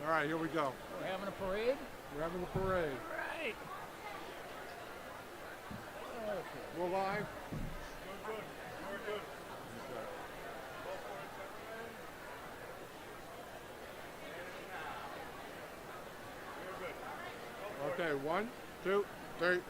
All right, here we go. We're having a parade? We're having a parade. Right. Okay. We're live. Okay, 1, 2, 3.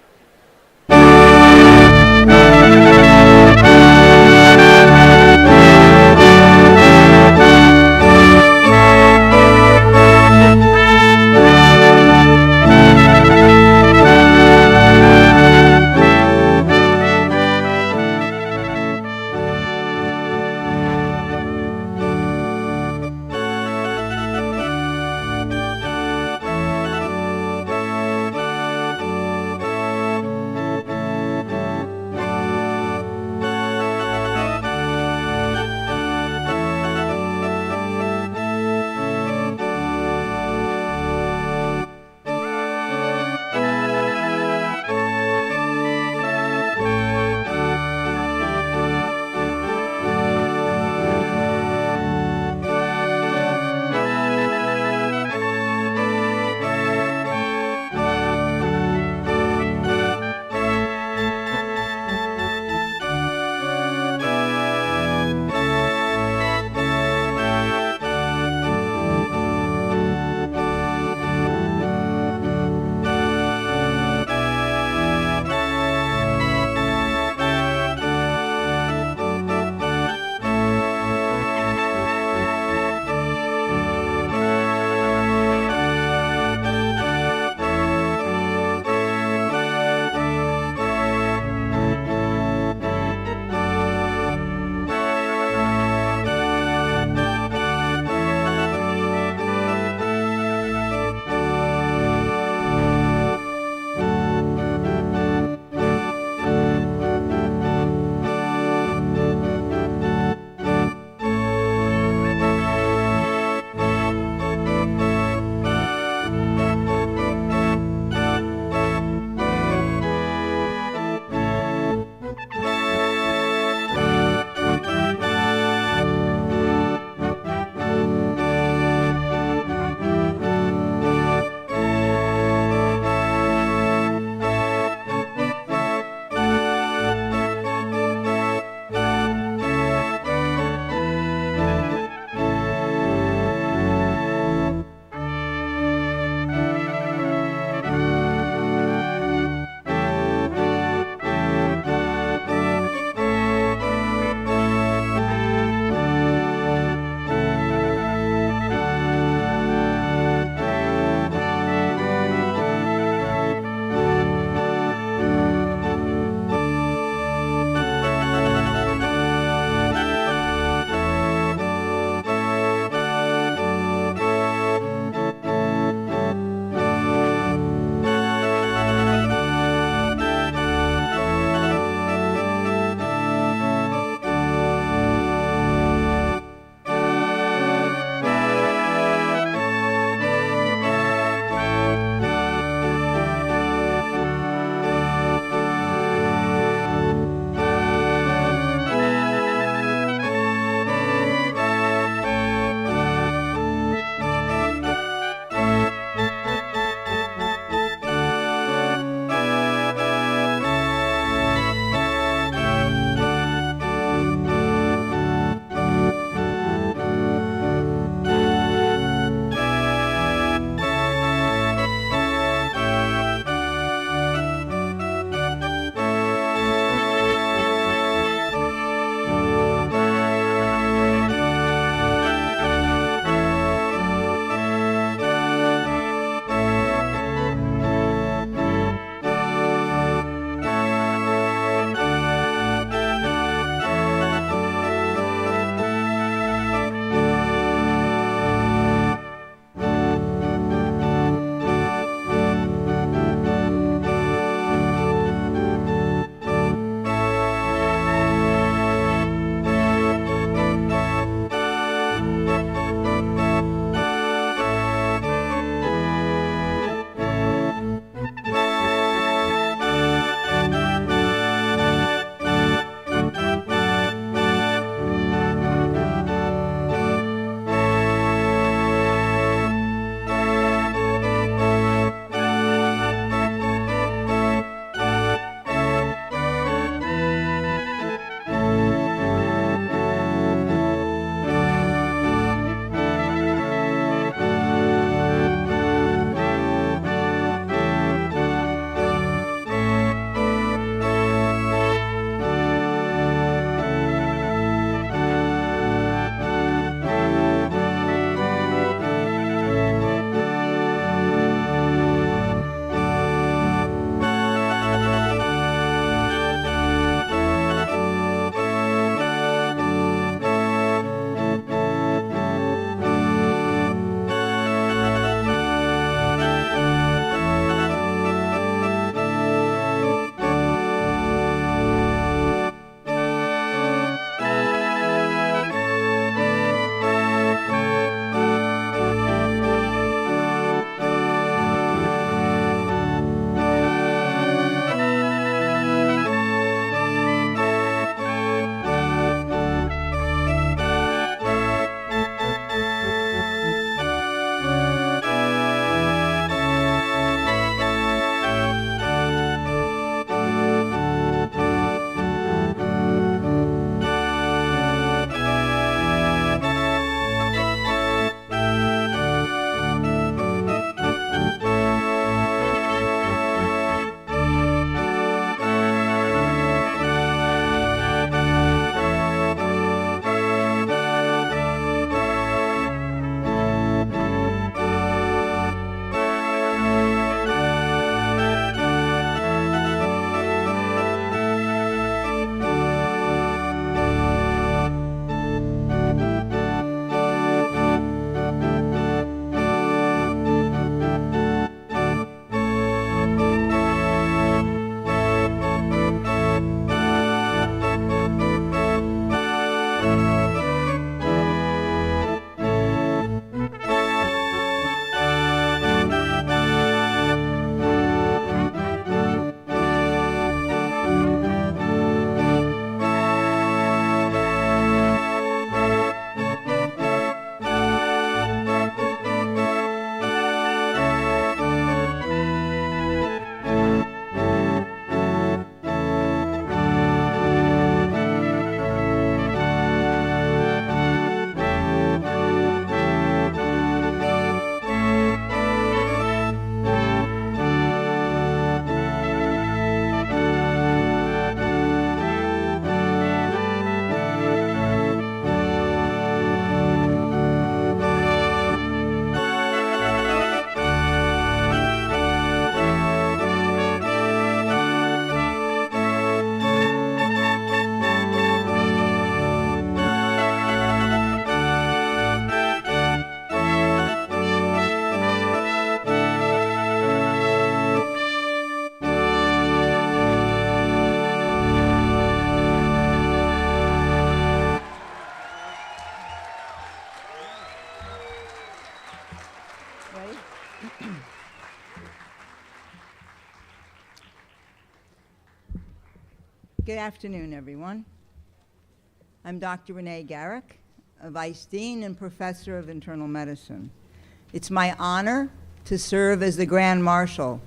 Good afternoon, everyone. I'm Dr. Renee Garrick, a Vice Dean and Professor of Internal Medicine. It's my honor to serve as the Grand Marshal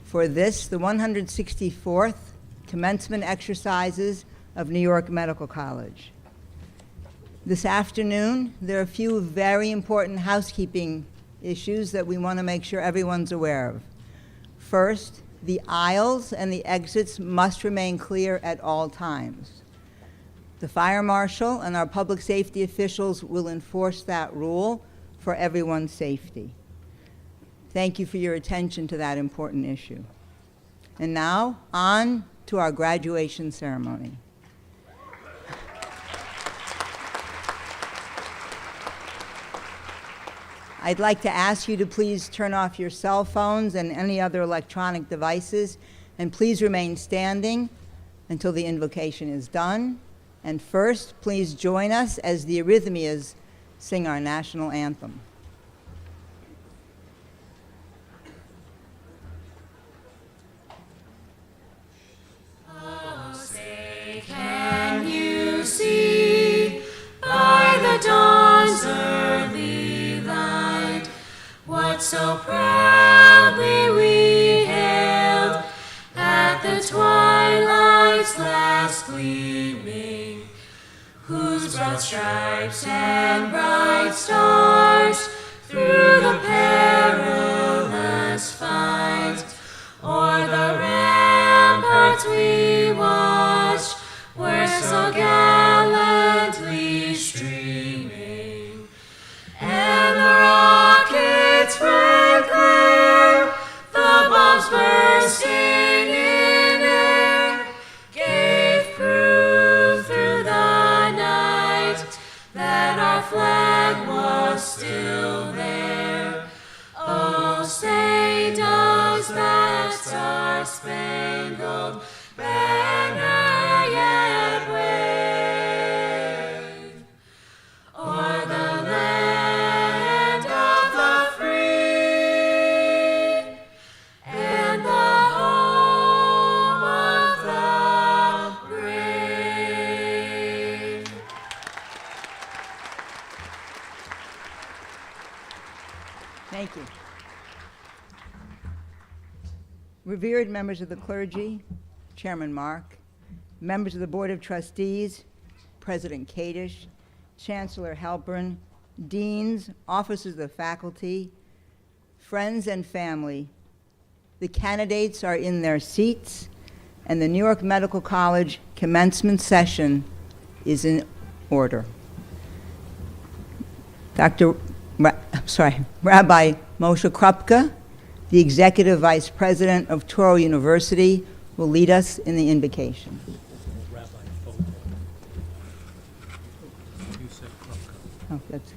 for this, the 164th Commencement Exercises of New York Medical College. This afternoon, there are a few very important housekeeping issues that we want to make sure everyone's aware of. First, the aisles and the exits must remain clear at all times. The fire marshal and our public safety officials will enforce that rule for everyone's safety. Thank you for your attention to that important issue. And now, on to our graduation ceremony. I'd like to ask you to please turn off your cell phones and any other electronic devices, and please remain standing until the invocation is done. And first, please join us as the Arrhythmias sing our national anthem. Oh, say, can you see by the dawn's early light what so proudly we hailed at the twilight's last gleaming, whose broad stripes and bright stars through the perilous fight o'er the ramparts we watched were so gallantly streaming, and the rockets' red glare, the bombs bursting in air, gave proof through the night that our flag was still there. Oh, say does that star-spangled banner yet wave o'er the land of the free and the home of the brave? Thank you. Revered members of the clergy, Chairman Mark, members of the Board of Trustees, President Kadish, Chancellor Halpern, deans, officers of the faculty, friends and family, the candidates are in their seats, and the New York Medical College commencement session is in order. Rabbi Moshe Krupka, the Executive Vice President of Touro University, will lead us in the invocation. Oh, that's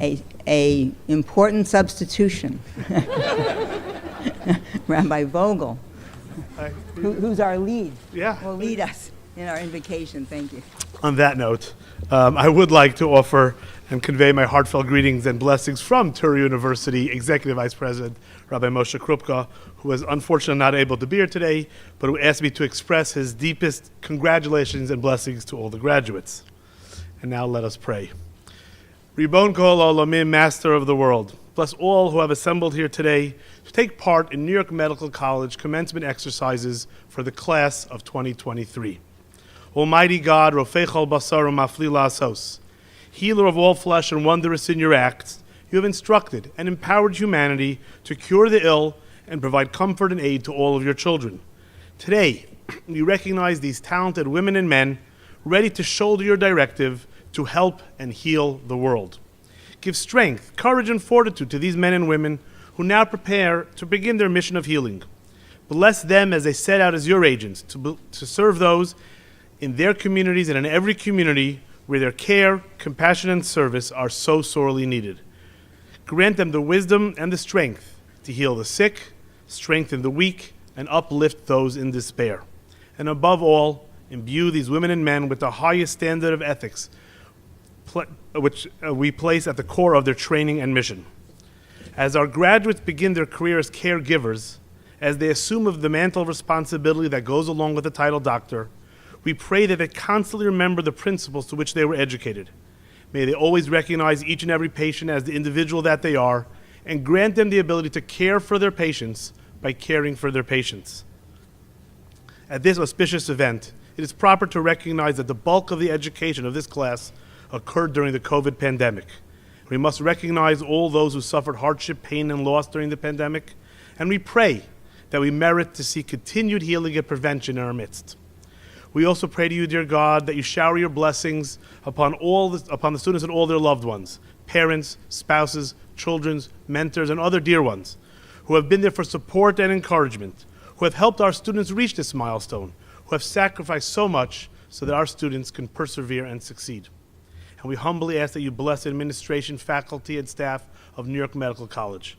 a important substitution. Rabbi Vogel, who's our lead, will lead us in our invocation. Thank you. On that note, I would like to offer and convey my heartfelt greetings and blessings from Touro University Executive Vice President Rabbi Moshe Krupka, who was unfortunately not able to be here today, but who asked me to express his deepest congratulations and blessings to all the graduates. And now let us pray. Ribon Kol Olamim, Master of the world, bless all who have assembled here today to take part in New York Medical College commencement exercises for the class of 2023. Almighty God, Rofei Chol Basar Mafli La'asos, healer of all flesh and wondrous in your acts, you have instructed and empowered humanity to cure the ill and provide comfort and aid to all of your children. Today, we recognize these talented women and men ready to shoulder your directive to help and heal the world. Give strength, courage, and fortitude to these men and women who now prepare to begin their mission of healing. Bless them as they set out as your agents to serve those in their communities and in every community where their care, compassion, and service are so sorely needed. Grant them the wisdom and the strength to heal the sick, strengthen the weak, and uplift those in despair. And above all, imbue these women and men with the highest standard of ethics, which we place at the core of their training and mission. As our graduates begin their career as caregivers, as they assume of the mantle of responsibility that goes along with the title doctor, we pray that they constantly remember the principles to which they were educated. May they always recognize each and every patient as the individual that they are, and grant them the ability to care for their patients by caring for their patients. At this auspicious event, it is proper to recognize that the bulk of the education of this class occurred during the COVID pandemic. We must recognize all those who suffered hardship, pain, and loss during the pandemic, and we pray that we merit to see continued healing and prevention in our midst. We also pray to you, dear God, that you shower your blessings upon the students and all their loved ones, parents, spouses, children, mentors, and other dear ones who have been there for support and encouragement, who have helped our students reach this milestone, who have sacrificed so much so that our students can persevere and succeed. And we humbly ask that you bless the administration, faculty, and staff of New York Medical College,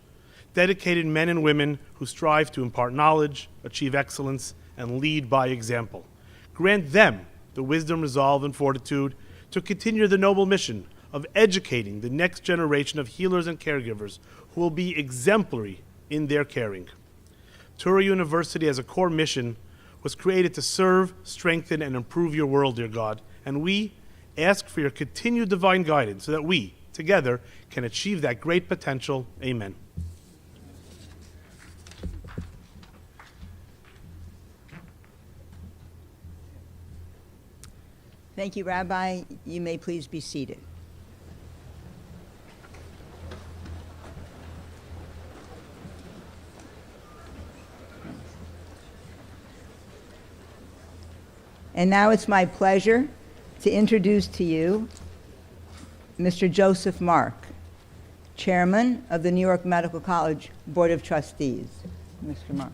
dedicated men and women who strive to impart knowledge, achieve excellence, and lead by example. Grant them the wisdom, resolve, and fortitude to continue the noble mission of educating the next generation of healers and caregivers who will be exemplary in their caring. Touro University, as a core mission, was created to serve, strengthen, and improve your world, dear God, and we ask for your continued divine guidance so that we, together, can achieve that great potential. Amen. Thank you, Rabbi. You may please be seated. And now it's my pleasure to introduce to you Mr. Joseph Mark, Chairman of the New York Medical College Board of Trustees. Mr. Mark.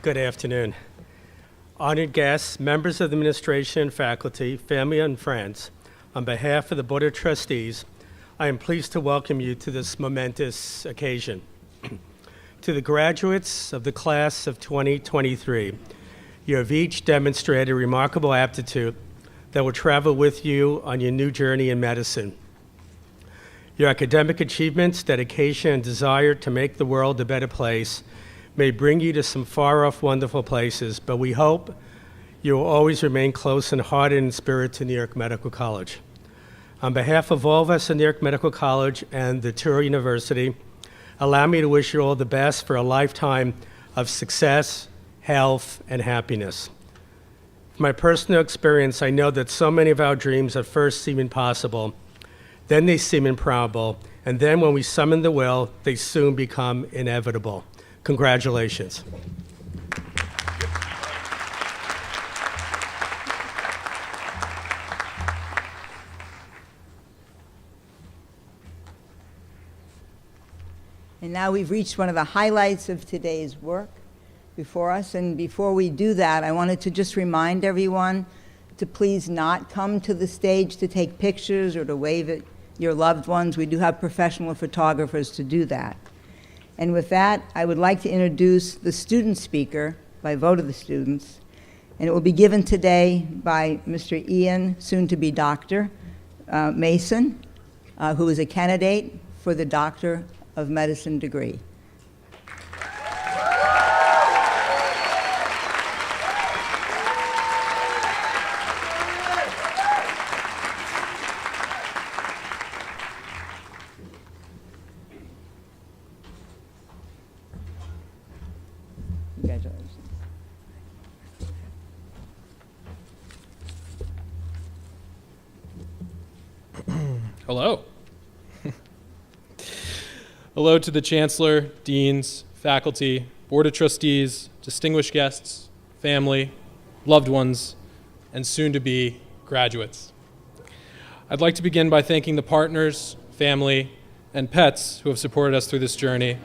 Good afternoon. Honored guests, members of the administration, faculty, family, and friends, on behalf of the Board of Trustees, I am pleased to welcome you to this momentous occasion. To the graduates of the class of 2023, you have each demonstrated remarkable aptitude that will travel with you on your new journey in medicine. Your academic achievements, dedication, and desire to make the world a better place may bring you to some far-off wonderful places, but we hope you will always remain close in heart and in spirit to New York Medical College. On behalf of all of us at New York Medical College and the Touro University, allow me to wish you all the best for a lifetime of success, health, and happiness. From my personal experience, I know that so many of our dreams at first seem impossible, then they seem improbable, and then when we summon the will, they soon become inevitable. Congratulations. And now we've reached one of the highlights of today's work before us. And before we do that, I wanted to just remind everyone to please not come to the stage to take pictures or to wave at your loved ones. We do have professional photographers to do that. And with that, I would like to introduce the student speaker by vote of the students. And it will be given today by Mr. Ian, soon to be Dr. Mason, who is a candidate for the Doctor of Medicine degree. Congratulations. Hello. Hello to the Chancellor, Deans, faculty, Board of Trustees, distinguished guests, family, loved ones, and soon-to-be graduates. I'd like to begin by thanking the partners, family, and pets who have supported us through this journey.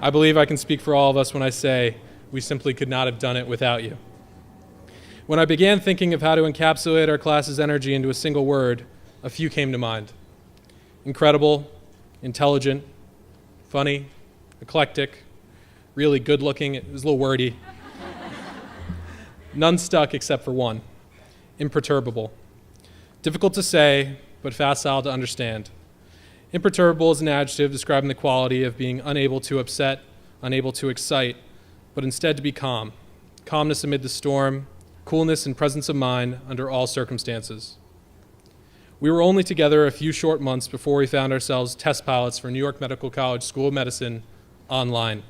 I believe I can speak for all of us when I say we simply could not have done it without you. When I began thinking of how to encapsulate our class's energy into a single word, a few came to mind. Incredible, intelligent, funny, eclectic, really good looking. It was a little wordy. None stuck except for one. imperturbable. Difficult to say, but facile to understand. Imperturbable is an adjective describing the quality of being unable to upset, unable to excite, but instead to be calm. Calmness amid the storm, coolness and presence of mind under all circumstances. We were only together a few short months before we found ourselves test pilots for New York Medical College School of Medicine online.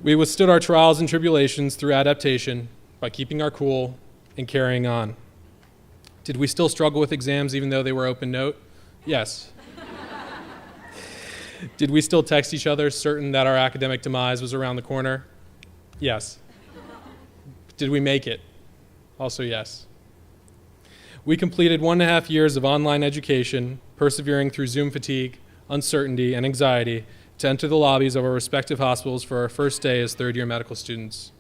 We withstood our trials and tribulations through adaptation by keeping our cool and carrying on. Did we still struggle with exams even though they were open note? Yes. Did we still text each other certain that our academic demise was around the corner? Yes. Did we make it? Also yes. We completed 1.5 years of online education, persevering through Zoom fatigue, uncertainty, and anxiety to enter the lobbies of our respective hospitals for our first day as third-year medical students.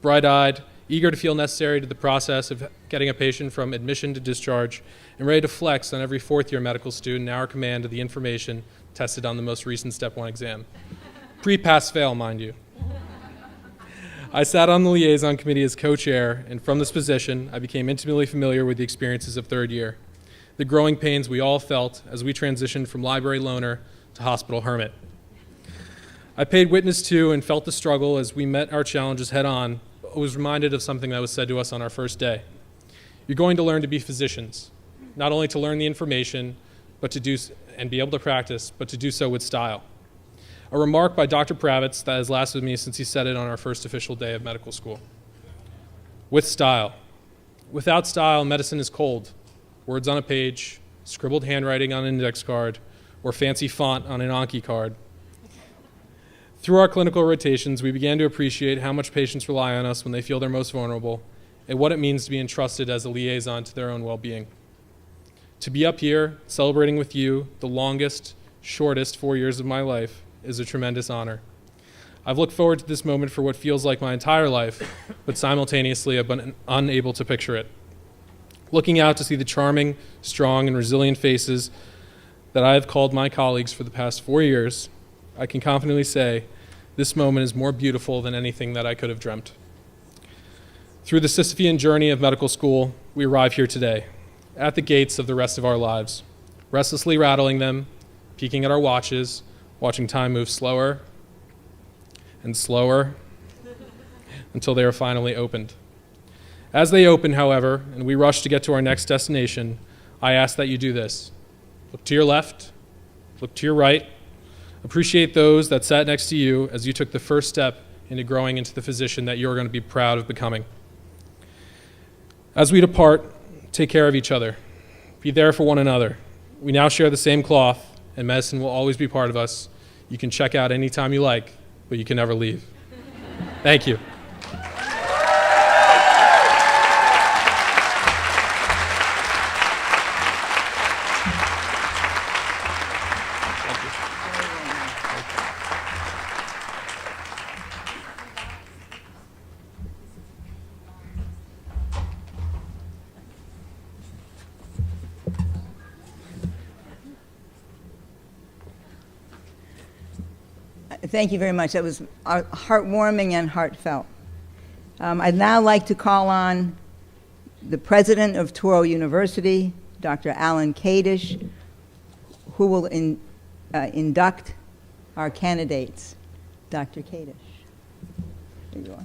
Bright-eyed, eager to feel necessary to the process of getting a patient from admission to discharge, and ready to flex on every fourth-year medical student in our command of the information tested on the most recent Step 1 exam. Pre-pass-fail, mind you. I sat on the liaison committee as co-chair, and from this position, I became intimately familiar with the experiences of third year, the growing pains we all felt as we transitioned from library loner to hospital hermit. I paid witness to and felt the struggle as we met our challenges head on, but was reminded of something that was said to us on our first day. You're going to learn to be physicians, not only to learn the information, but to do and be able to practice, but to do so with style. A remark by Dr. Pravitz that has lasted with me since he said it on our first official day of medical school. With style. Without style, medicine is cold. Words on a page, scribbled handwriting on an index card, or fancy font on an Anki card. Through our clinical rotations, we began to appreciate how much patients rely on us when they feel they're most vulnerable, and what it means to be entrusted as a liaison to their own well-being. To be up here, celebrating with you the longest, shortest 4 years of my life, is a tremendous honor. I've looked forward to this moment for what feels like my entire life, but simultaneously I've been unable to picture it. Looking out to see the charming, strong, and resilient faces that I have called my colleagues for the past 4 years, I can confidently say this moment is more beautiful than anything that I could have dreamt. Through the Sisyphean journey of medical school, we arrive here today, at the gates of the rest of our lives, restlessly rattling them, peeking at our watches, watching time move slower and slower until they are finally opened. As they open, however, and we rush to get to our next destination, I ask that you do this. Look to your left, look to your right, appreciate those that sat next to you as you took the first step into growing into the physician that you're going to be proud of becoming. As we depart, take care of each other. Be there for one another. We now share the same cloth, and medicine will always be part of us. You can check out anytime you like, but you can never leave. Thank you. Thank you very much. That was heartwarming and heartfelt. I'd now like to call on the president of Touro University, Dr. Alan Kadish, who will induct our candidates. Dr. Kadish. There you are.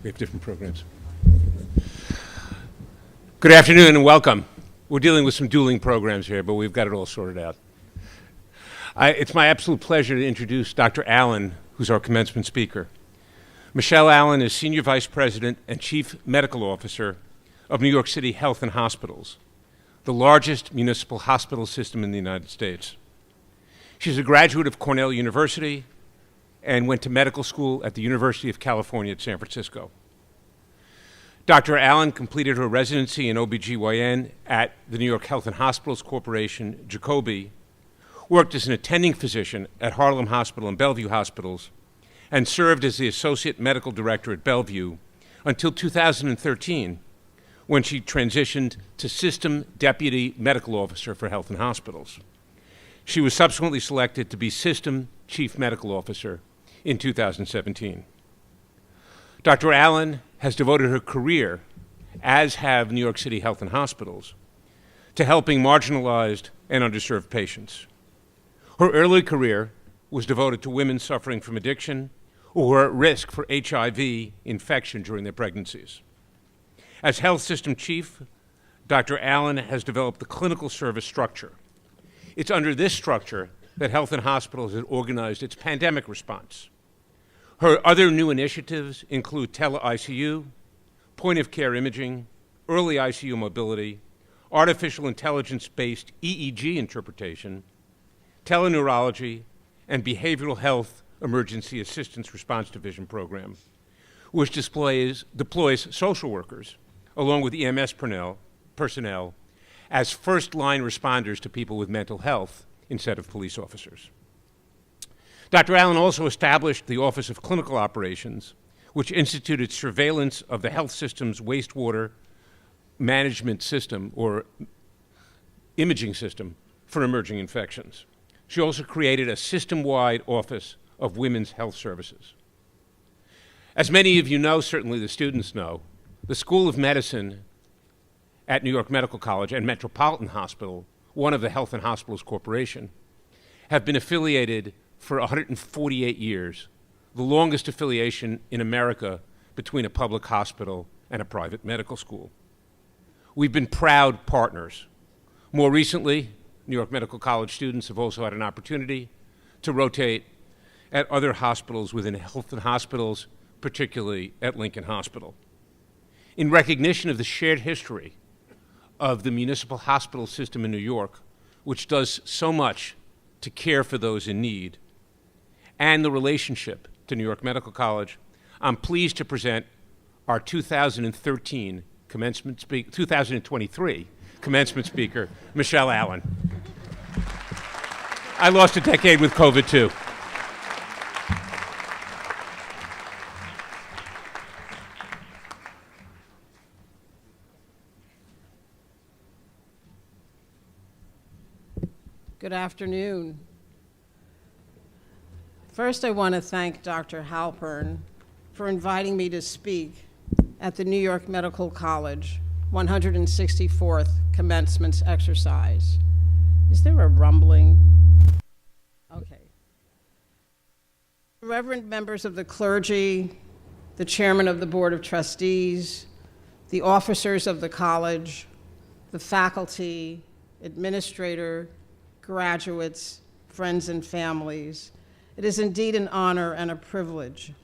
We have different programs. Good afternoon and welcome. We're dealing with some dueling programs here, but we've got it all sorted out. It's my absolute pleasure to introduce Dr. Allen, who's our commencement speaker. Michelle Allen is Senior Vice President and Chief Medical Officer of New York City Health and Hospitals, the largest municipal hospital system in the United States. She's a graduate of Cornell University and went to medical school at the University of California at San Francisco. Dr. Allen completed her residency in OBGYN at the New York Health and Hospitals Corporation, Jacobi, worked as an attending physician at Harlem Hospital and Bellevue Hospitals, and served as the Associate Medical Director at Bellevue until 2013, when she transitioned to System Deputy Medical Officer for Health and Hospitals. She was subsequently selected to be System Chief Medical Officer in 2017. Dr. Allen has devoted her career, as have New York City Health and Hospitals, to helping marginalized and underserved patients. Her early career was devoted to women suffering from addiction or who are at risk for HIV infection during their pregnancies. As health system chief, Dr. Allen has developed the clinical service structure. It's under this structure that Health and Hospitals has organized its pandemic response. Her other new initiatives include tele-ICU, point-of-care imaging, early ICU mobility, artificial intelligence-based EEG interpretation, teleneurology, and behavioral health emergency assistance response division program, which deploys social workers along with EMS personnel as first-line responders to people with mental health instead of police officers. Dr. Allen also established the Office of Clinical Operations, which instituted surveillance of the health system's wastewater management system or imaging system for emerging infections. She also created a system-wide Office of Women's Health Services. As many of you know, certainly the students know, the School of Medicine at New York Medical College and Metropolitan Hospital, one of the Health and Hospitals Corporation, have been affiliated for 148 years, the longest affiliation in America between a public hospital and a private medical school. We've been proud partners. More recently, New York Medical College students have also had an opportunity to rotate at other hospitals within Health and Hospitals, particularly at Lincoln Hospital. In recognition of the shared history of the municipal hospital system in New York, which does so much to care for those in need, and the relationship to New York Medical College, I'm pleased to present our 2023 commencement speaker, Michelle Allen. I lost a decade with COVID too. Good afternoon. First, I want to thank Dr. Halpern for inviting me to speak at the New York Medical College 164th commencement exercise. Is there a rumbling? Okay. Reverend members of the clergy, the chairman of the Board of Trustees, the officers of the college, the faculty, administrator, graduates, friends and families, it is indeed an honor and a privilege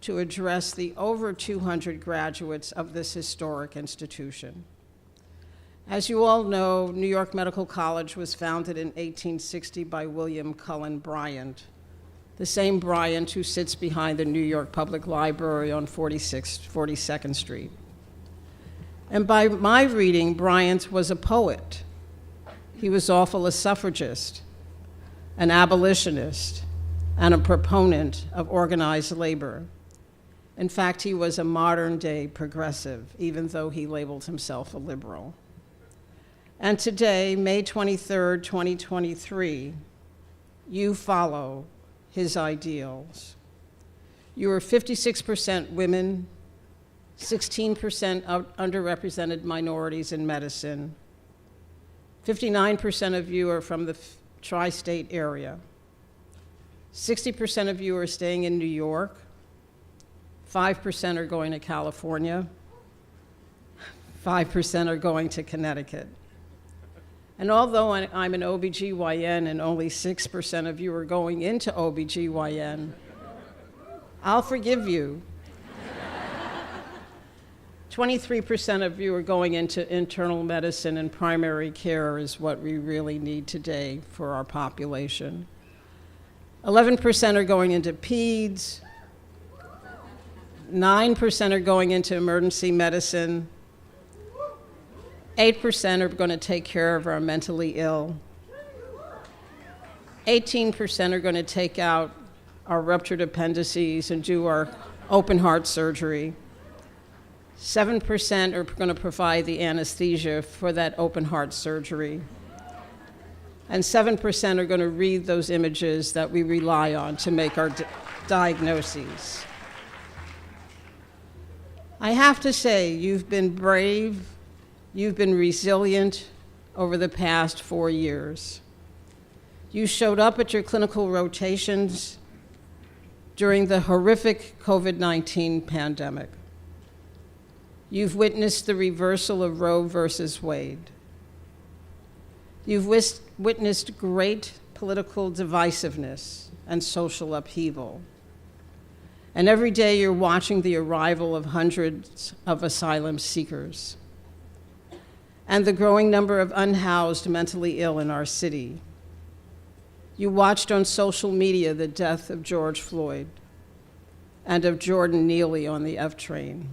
to address the over 200 graduates of this historic institution. As you all know, New York Medical College was founded in 1860 by William Cullen Bryant, the same Bryant who sits behind the New York Public Library on 42nd Street. And by my reading, Bryant was a poet. He was also a suffragist, an abolitionist, and a proponent of organized labor. In fact, he was a modern-day progressive, even though he labeled himself a liberal. And today, May 23rd, 2023, you follow his ideals. You are 56% women, 16% underrepresented minorities in medicine, 59% of you are from the tri-state area. 60% of you are staying in New York. 5% are going to California. 5% are going to Connecticut. And although I'm an OBGYN and only 6% of you are going into OBGYN, I'll forgive you. 23% of you are going into internal medicine, and primary care is what we really need today for our population. 11% are going into peds. 9% are going into emergency medicine. 8% are going to take care of our mentally ill. 18% are going to take out our ruptured appendices and do our open heart surgery. 7% are going to provide the anesthesia for that open heart surgery. And 7% are going to read those images that we rely on to make our diagnoses. I have to say, you've been brave, you've been resilient over the past 4 years. You showed up at your clinical rotations during the horrific COVID-19 pandemic. You've witnessed the reversal of Roe versus Wade. You've witnessed great political divisiveness and social upheaval. And every day you're watching the arrival of hundreds of asylum seekers and the growing number of unhoused mentally ill in our city. You watched on social media the death of George Floyd and of Jordan Neely on the F train.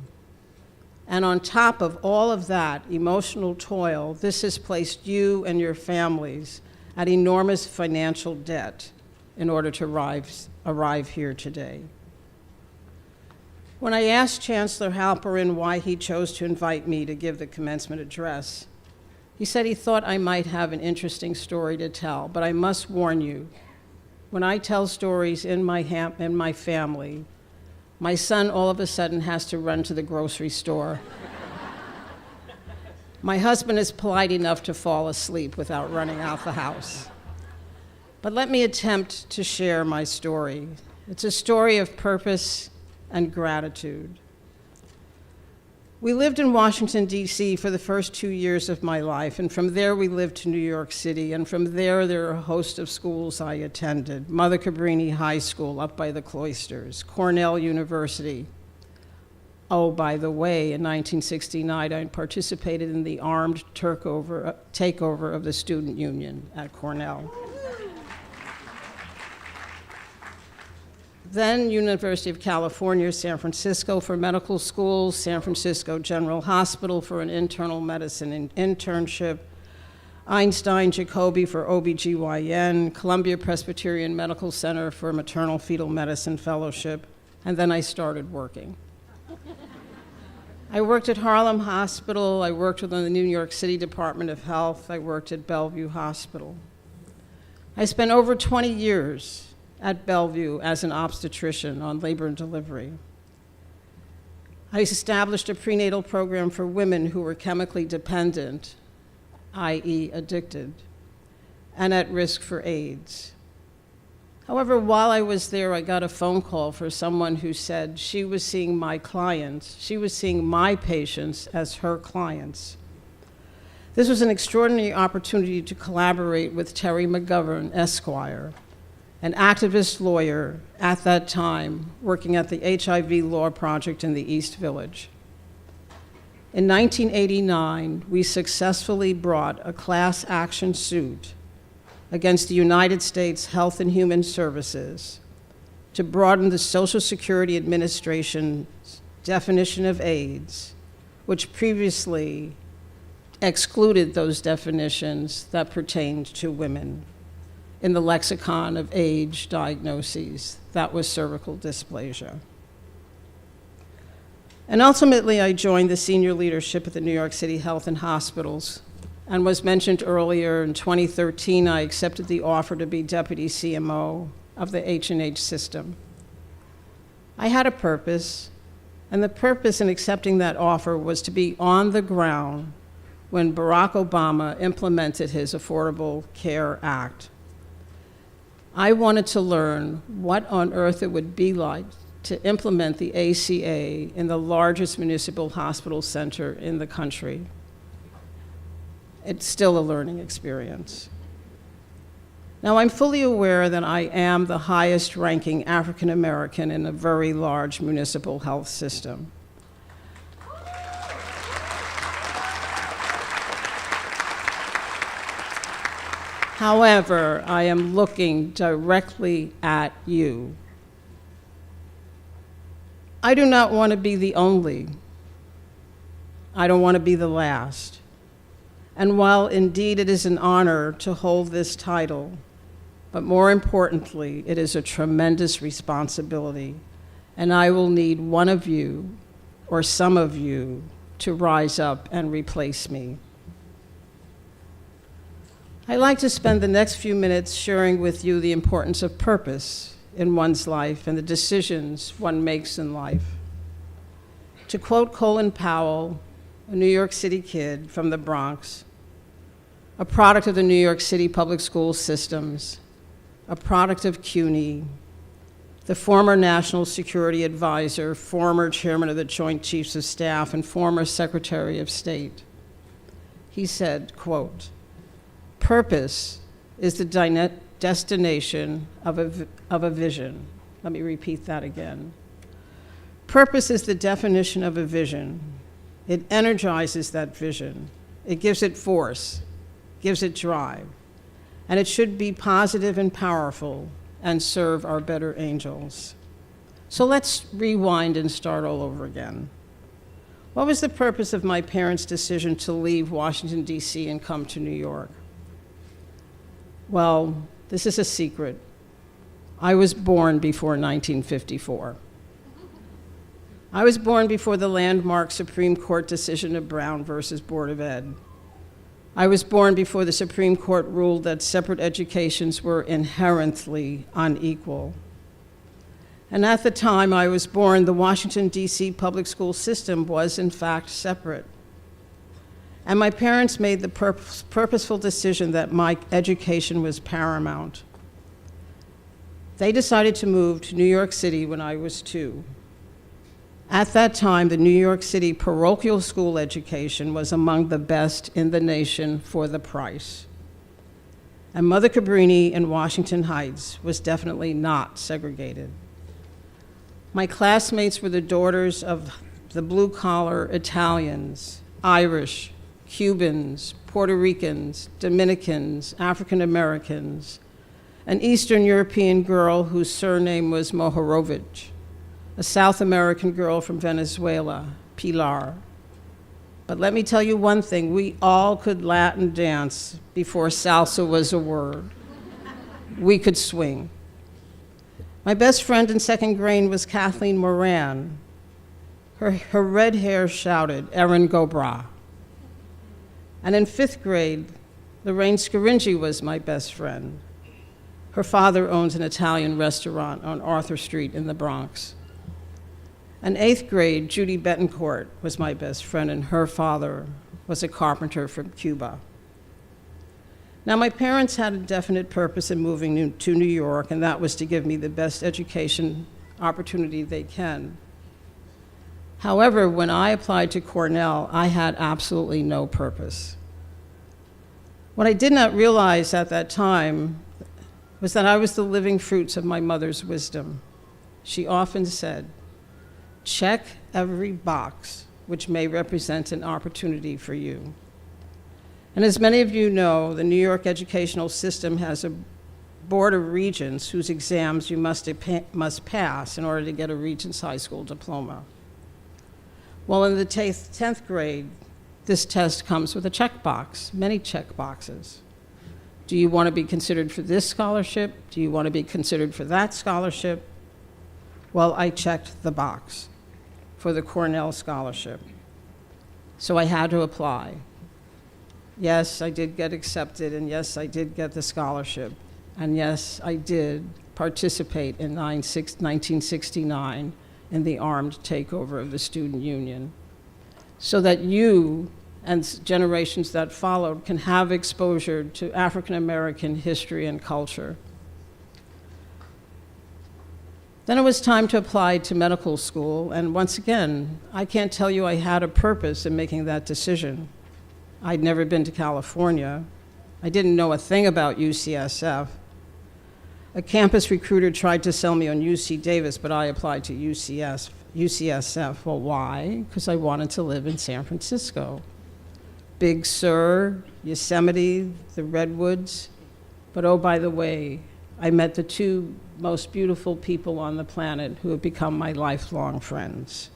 And on top of all of that emotional toil, this has placed you and your families at enormous financial debt in order to arrive here today. When I asked Chancellor Halperin why he chose to invite me to give the commencement address, he said he thought I might have an interesting story to tell, but I must warn you, when I tell stories in my family, my son all of a sudden has to run to the grocery store. My husband is polite enough to fall asleep without running out the house. But let me attempt to share my story. It's a story of purpose and gratitude. We lived in Washington, D.C. for the first 2 years of my life, and from there we lived to New York City, and from there are a host of schools I attended. Mother Cabrini High School up by the Cloisters, Cornell University. Oh, by the way, in 1969, I participated in the armed takeover of the student union at Cornell. Then University of California, San Francisco for medical school, San Francisco General Hospital for an internal medicine internship, Einstein Jacobi for OBGYN, Columbia Presbyterian Medical Center for maternal fetal medicine fellowship, and then I started working. I worked at Harlem Hospital, I worked within the New York City Department of Health, I worked at Bellevue Hospital. I spent over 20 years at Bellevue as an obstetrician on labor and delivery. I established a prenatal program for women who were chemically dependent, i.e. addicted, and at risk for AIDS. However, while I was there, I got a phone call for someone who said she was seeing my clients, she was seeing my patients as her clients. This was an extraordinary opportunity to collaborate with Terry McGovern, Esquire, an activist lawyer at that time working at the HIV Law Project in the East Village. In 1989, we successfully brought a class action suit against the United States Health and Human Services to broaden the Social Security Administration's definition of AIDS, which previously excluded those definitions that pertained to women in the lexicon of age diagnoses. That was cervical dysplasia. And ultimately, I joined the senior leadership at the New York City Health and Hospitals, and was mentioned earlier, in 2013, I accepted the offer to be deputy CMO of the H&H system. I had a purpose, and the purpose in accepting that offer was to be on the ground when Barack Obama implemented his Affordable Care Act. I wanted to learn what on earth it would be like to implement the ACA in the largest municipal hospital center in the country. It's still a learning experience. Now, I'm fully aware that I am the highest ranking African American in a very large municipal health system. However, I am looking directly at you. I do not want to be the only. I don't want to be the last. And while indeed it is an honor to hold this title, but more importantly, it is a tremendous responsibility, and I will need one of you or some of you, to rise up and replace me. I'd like to spend the next few minutes sharing with you the importance of purpose in one's life and the decisions one makes in life. To quote Colin Powell, a New York City kid from the Bronx, a product of the New York City public school systems, a product of CUNY, the former National Security Advisor, former Chairman of the Joint Chiefs of Staff, and former Secretary of State. He said, quote, "Purpose is the destination of a vision." Let me repeat that again. Purpose is the definition of a vision. It energizes that vision. It gives it force, gives it drive, and it should be positive and powerful and serve our better angels. So let's rewind and start all over again. What was the purpose of my parents' decision to leave Washington, D.C. and come to New York? Well, this is a secret. I was born before 1954. I was born before the landmark Supreme Court decision of Brown versus Board of Ed. I was born before the Supreme Court ruled that separate educations were inherently unequal. And at the time I was born, the Washington, D.C. public school system was in fact separate. And my parents made the purposeful decision that my education was paramount. They decided to move to New York City when I was 2. At that time, the New York City parochial school education was among the best in the nation for the price. And Mother Cabrini in Washington Heights was definitely not segregated. My classmates were the daughters of the blue-collar Italians, Irish, Cubans, Puerto Ricans, Dominicans, African Americans, an Eastern European girl whose surname was Mohorovich, a South American girl from Venezuela, Pilar. But let me tell you one thing, we all could Latin dance before salsa was a word. We could swing. My best friend in second grade was Kathleen Moran. Her red hair shouted, "Erin go bra." And in 5th grade, Lorraine Scaringi was my best friend. Her father owns an Italian restaurant on Arthur Street in the Bronx. In 8th grade, Judy Betancourt was my best friend, and her father was a carpenter from Cuba. Now, my parents had a definite purpose in moving to New York, and that was to give me the best education opportunity they can. However, when I applied to Cornell, I had absolutely no purpose. What I did not realize at that time was that I was the living fruits of my mother's wisdom. She often said, "Check every box which may represent an opportunity for you." And as many of you know, the New York educational system has a board of regents whose exams you must pass in order to get a Regents High School diploma. Well, in the 10th grade, this test comes with a checkbox, many check boxes. Do you want to be considered for this scholarship? Do you want to be considered for that scholarship? Well, I checked the box for the Cornell scholarship. So I had to apply. Yes, I did get accepted, and yes, I did get the scholarship. And yes, I did participate in 1969 in the armed takeover of the student union, so that you and generations that followed can have exposure to African American history and culture. Then it was time to apply to medical school, and once again, I can't tell you I had a purpose in making that decision. I'd never been to California. I didn't know a thing about UCSF. A campus recruiter tried to sell me on UC Davis, but I applied to UCSF. Well, why? Because I wanted to live in San Francisco. Big Sur, Yosemite, the Redwoods. But oh, by the way, I met the 2 most beautiful people on the planet who have become my lifelong friends.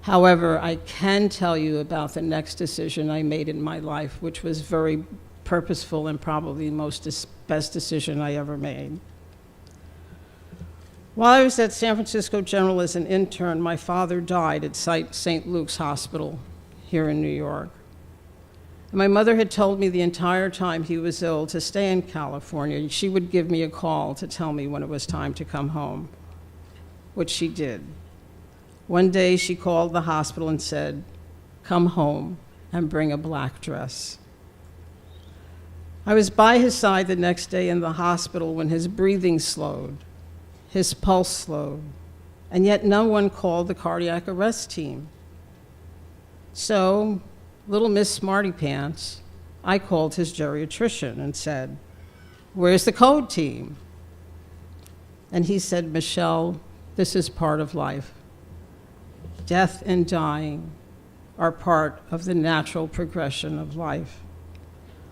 However, I can tell you about the next decision I made in my life, which was very purposeful and probably the best decision I ever made. While I was at San Francisco General as an intern, my father died at St. Luke's Hospital here in New York. And my mother had told me the entire time he was ill to stay in California. She would give me a call to tell me when it was time to come home, which she did. One day she called the hospital and said, "Come home and bring a black dress." I was by his side the next day in the hospital when his breathing slowed, his pulse slowed, and yet no one called the cardiac arrest team. So, little Miss Smarty Pants, I called his geriatrician and said, "Where's the code team?" And he said, "Michelle, this is part of life. Death and dying are part of the natural progression of life."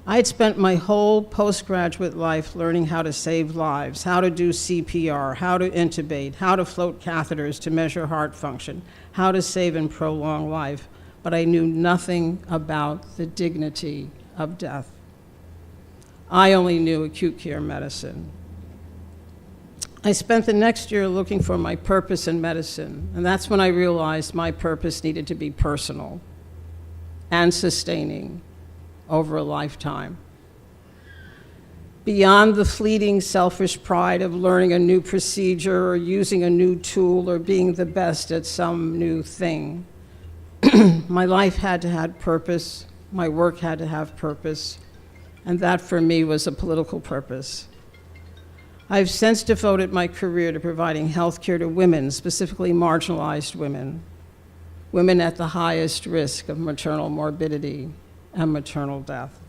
I had spent my whole postgraduate life learning how to save lives, how to do CPR, how to intubate, how to float catheters to measure heart function, how to save and prolong life, but I knew nothing about the dignity of death. I only knew acute care medicine. I spent the next year looking for my purpose in medicine, and that's when I realized my purpose needed to be personal and sustaining over a lifetime. Beyond the fleeting selfish pride of learning a new procedure or using a new tool or being the best at some new thing, my life had to have purpose, my work had to have purpose, and that for me was a political purpose. I've since devoted my career to providing health care to women, specifically marginalized women, women at the highest risk of maternal morbidity and maternal death.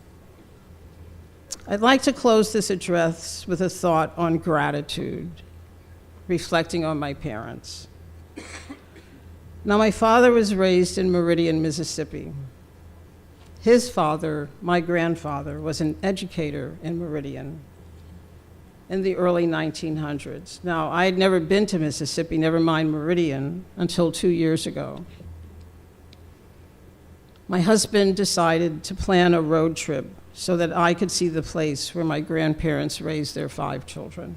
I'd like to close this address with a thought on gratitude, reflecting on my parents. Now, my father was raised in Meridian, Mississippi. His father, my grandfather, was an educator in Meridian in the early 1900s. Now, I had never been to Mississippi, never mind Meridian, until 2 years ago. My husband decided to plan a road trip so that I could see the place where my grandparents raised their 5 children.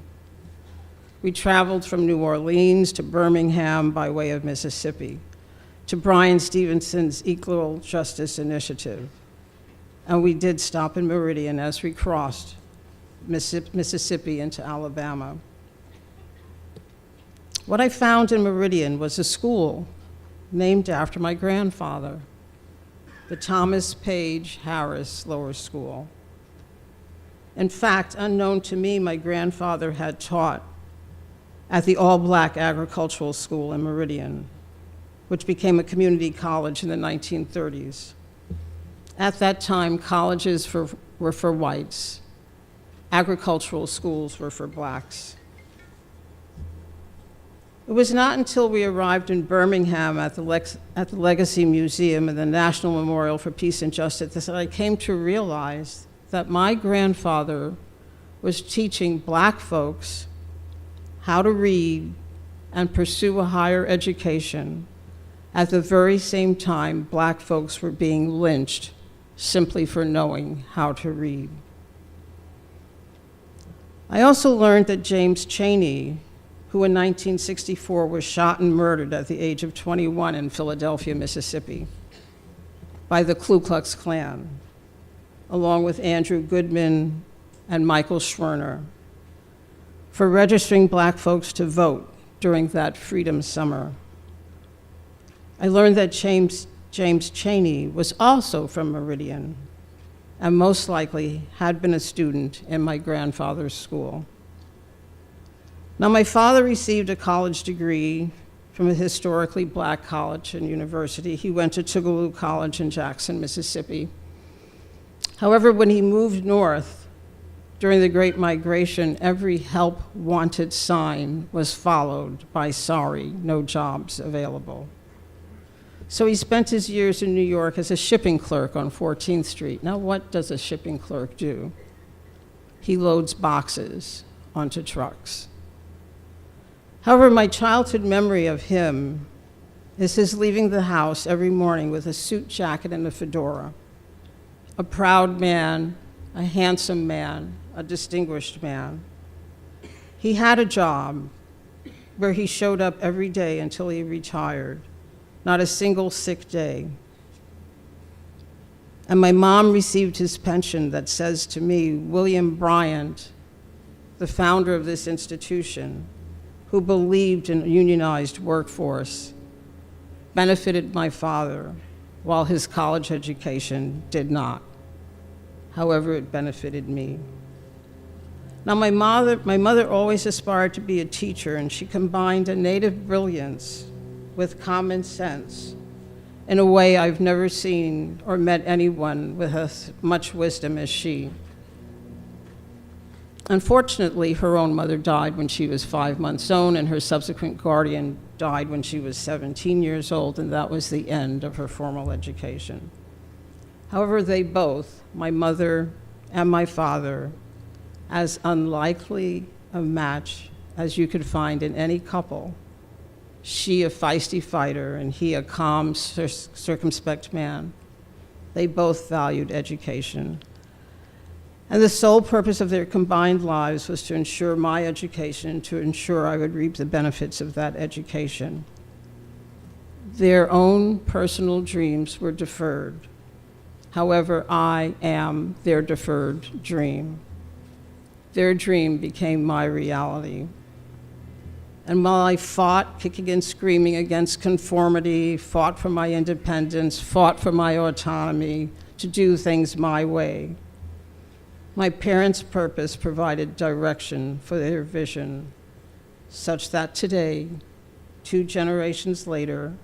We traveled from New Orleans to Birmingham by way of Mississippi, to Bryan Stevenson's Equal Justice Initiative. And we did stop in Meridian as we crossed Mississippi into Alabama. What I found in Meridian was a school named after my grandfather, the Thomas Page Harris Lower School. In fact, unknown to me, my grandfather had taught at the all-black agricultural school in Meridian, which became a community college in the 1930s. At that time, colleges were for whites. Agricultural schools were for blacks. It was not until we arrived in Birmingham at the Legacy Museum and the National Memorial for Peace and Justice that I came to realize that my grandfather was teaching black folks how to read and pursue a higher education at the very same time black folks were being lynched simply for knowing how to read. I also learned that James Chaney, who in 1964 was shot and murdered at the age of 21 in Philadelphia, Mississippi, by the Ku Klux Klan, along with Andrew Goodman and Michael Schwerner, for registering black folks to vote during that Freedom Summer. I learned that James Chaney was also from Meridian, and most likely had been a student in my grandfather's school. Now, my father received a college degree from a historically black college and university. He went to Tougaloo College in Jackson, Mississippi. However, when he moved north during the Great Migration, every help wanted sign was followed by sorry, no jobs available. So he spent his years in New York as a shipping clerk on 14th Street. Now, what does a shipping clerk do? He loads boxes onto trucks. However, my childhood memory of him is his leaving the house every morning with a suit jacket and a fedora. A proud man, a handsome man, a distinguished man. He had a job, where he showed up every day until he retired, not a single sick day. And my mom received his pension that says to me, William Bryant, the founder of this institution, who believed in a unionized workforce, benefited my father while his college education did not. However, it benefited me. Now, my mother always aspired to be a teacher, and she combined a native brilliance with common sense in a way I've never seen or met anyone with as much wisdom as she. Unfortunately, her own mother died when she was 5 months old, and her subsequent guardian died when she was 17 years old, and that was the end of her formal education. However, they both, my mother and my father, as unlikely a match as you could find in any couple, she a feisty fighter and he a calm, circumspect man. They both valued education. And the sole purpose of their combined lives was to ensure my education, to ensure I would reap the benefits of that education. Their own personal dreams were deferred. However, I am their deferred dream. Their dream became my reality. And while I fought, kicking and screaming against conformity, fought for my independence, fought for my autonomy, to do things my way, my parents' purpose provided direction for their vision, such that today, 2 generations later,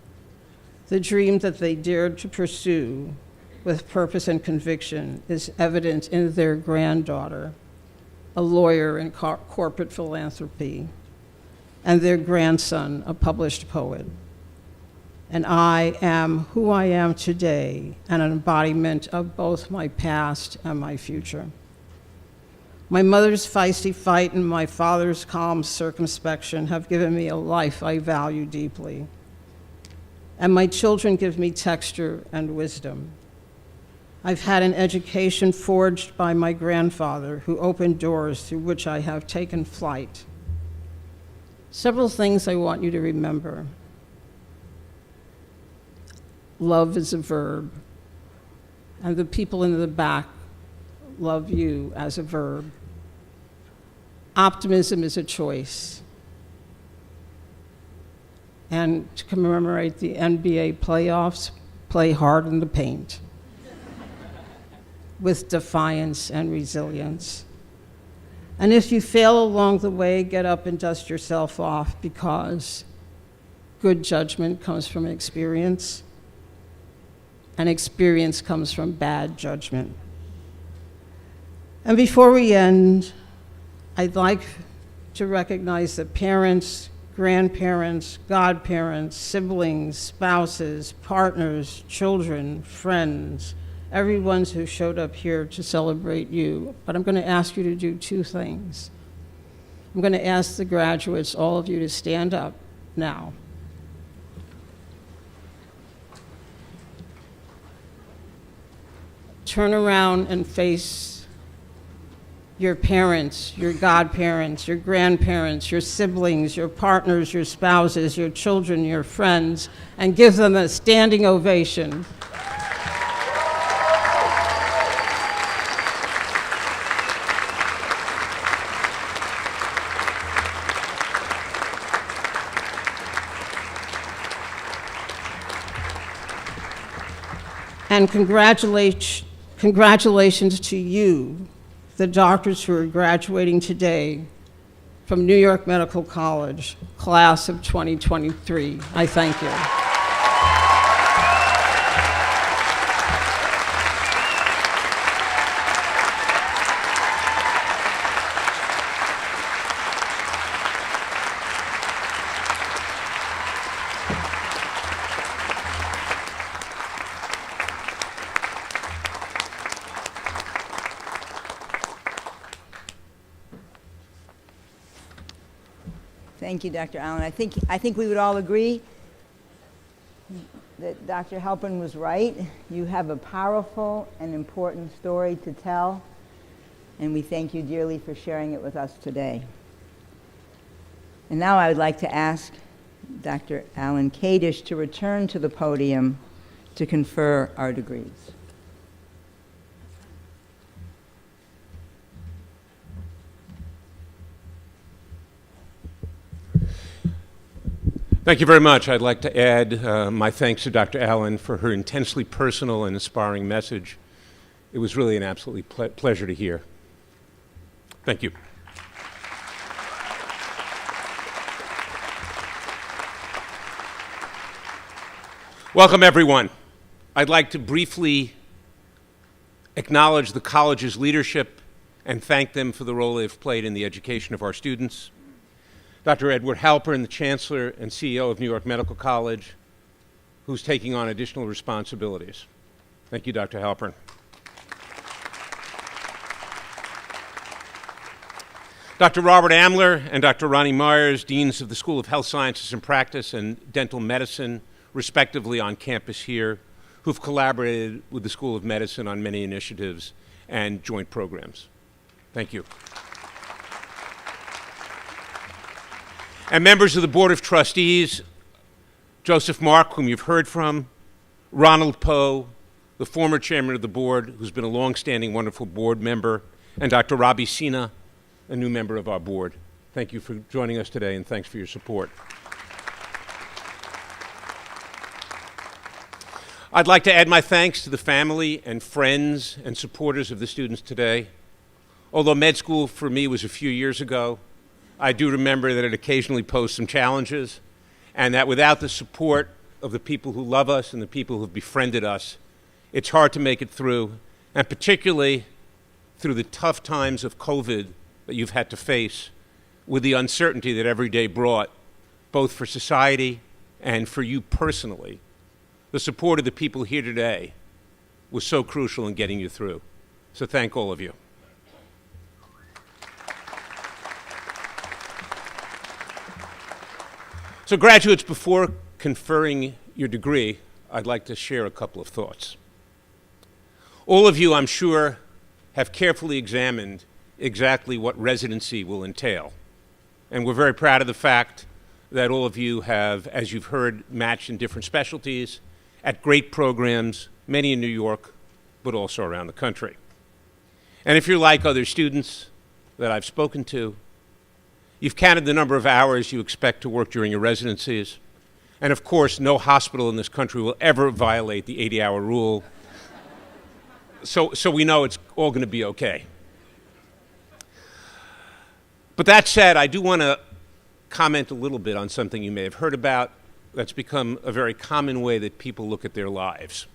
the dream that they dared to pursue with purpose and conviction is evident in their granddaughter, a lawyer in corporate philanthropy, and their grandson, a published poet. And I am who I am today, and an embodiment of both my past and my future. My mother's feisty fight and my father's calm circumspection have given me a life I value deeply. And my children give me texture and wisdom. I've had an education forged by my grandfather, who opened doors through which I have taken flight. Several things I want you to remember. Love is a verb, and the people in the back love you as a verb. Optimism is a choice. And to commemorate the NBA playoffs, play hard in the paint with defiance and resilience. And if you fail along the way, get up and dust yourself off, because good judgment comes from experience, and experience comes from bad judgment. And before we end, I'd like to recognize the parents, grandparents, godparents, siblings, spouses, partners, children, friends, everyone who showed up here to celebrate you. But I'm going to ask you to do 2 things. I'm going to ask the graduates, all of you, to stand up now. Turn around and face your parents, your godparents, your grandparents, your siblings, your partners, your spouses, your children, your friends, and give them a standing ovation. And congratulations to you, the doctors who are graduating today from New York Medical College, class of 2023. I thank you. Thank you, Dr. Allen. I think we would all agree that Dr. Halpern was right. You have a powerful and important story to tell, and we thank you dearly for sharing it with us today. And now I would like to ask Dr. Alan Kadish to return to the podium to confer our degrees. Thank you very much. I'd like to add my thanks to Dr. Allen for her intensely personal and inspiring message. It was really an absolutely pleasure to hear. Thank you. Welcome, everyone. I'd like to briefly acknowledge the college's leadership and thank them for the role they've played in the education of our students. Dr. Edward Halpern, the Chancellor and CEO of New York Medical College, who's taking on additional responsibilities. Thank you, Dr. Halpern. Dr. Robert Amler and Dr. Ronnie Myers, Deans of the School of Health Sciences and Practice and Dental Medicine, respectively on campus here, who've collaborated with the School of Medicine on many initiatives and joint programs. Thank you. And members of the Board of Trustees, Joseph Mark, whom you've heard from, Ronald Poe, the former chairman of the board, who's been a longstanding wonderful board member, and Dr. Robbie Sina, a new member of our board. Thank you for joining us today, and thanks for your support. I'd like to add my thanks to the family and friends and supporters of the students today. Although med school for me was a few years ago, I do remember that it occasionally posed some challenges, and that without the support of the people who love us and the people who have befriended us, it's hard to make it through, and particularly through the tough times of COVID that you've had to face with the uncertainty that every day brought, both for society and for you personally. The support of the people here today was so crucial in getting you through. So thank all of you. So graduates, before conferring your degree, I'd like to share a couple of thoughts. All of you, I'm sure, have carefully examined exactly what residency will entail. And we're very proud of the fact that all of you have, as you've heard, matched in different specialties at great programs, many in New York, but also around the country. And if you're like other students that I've spoken to, you've counted the number of hours you expect to work during your residencies. And of course, no hospital in this country will ever violate the 80-hour rule. So we know it's all going to be okay. But that said, I do want to comment a little bit on something you may have heard about that's become a very common way that people look at their lives.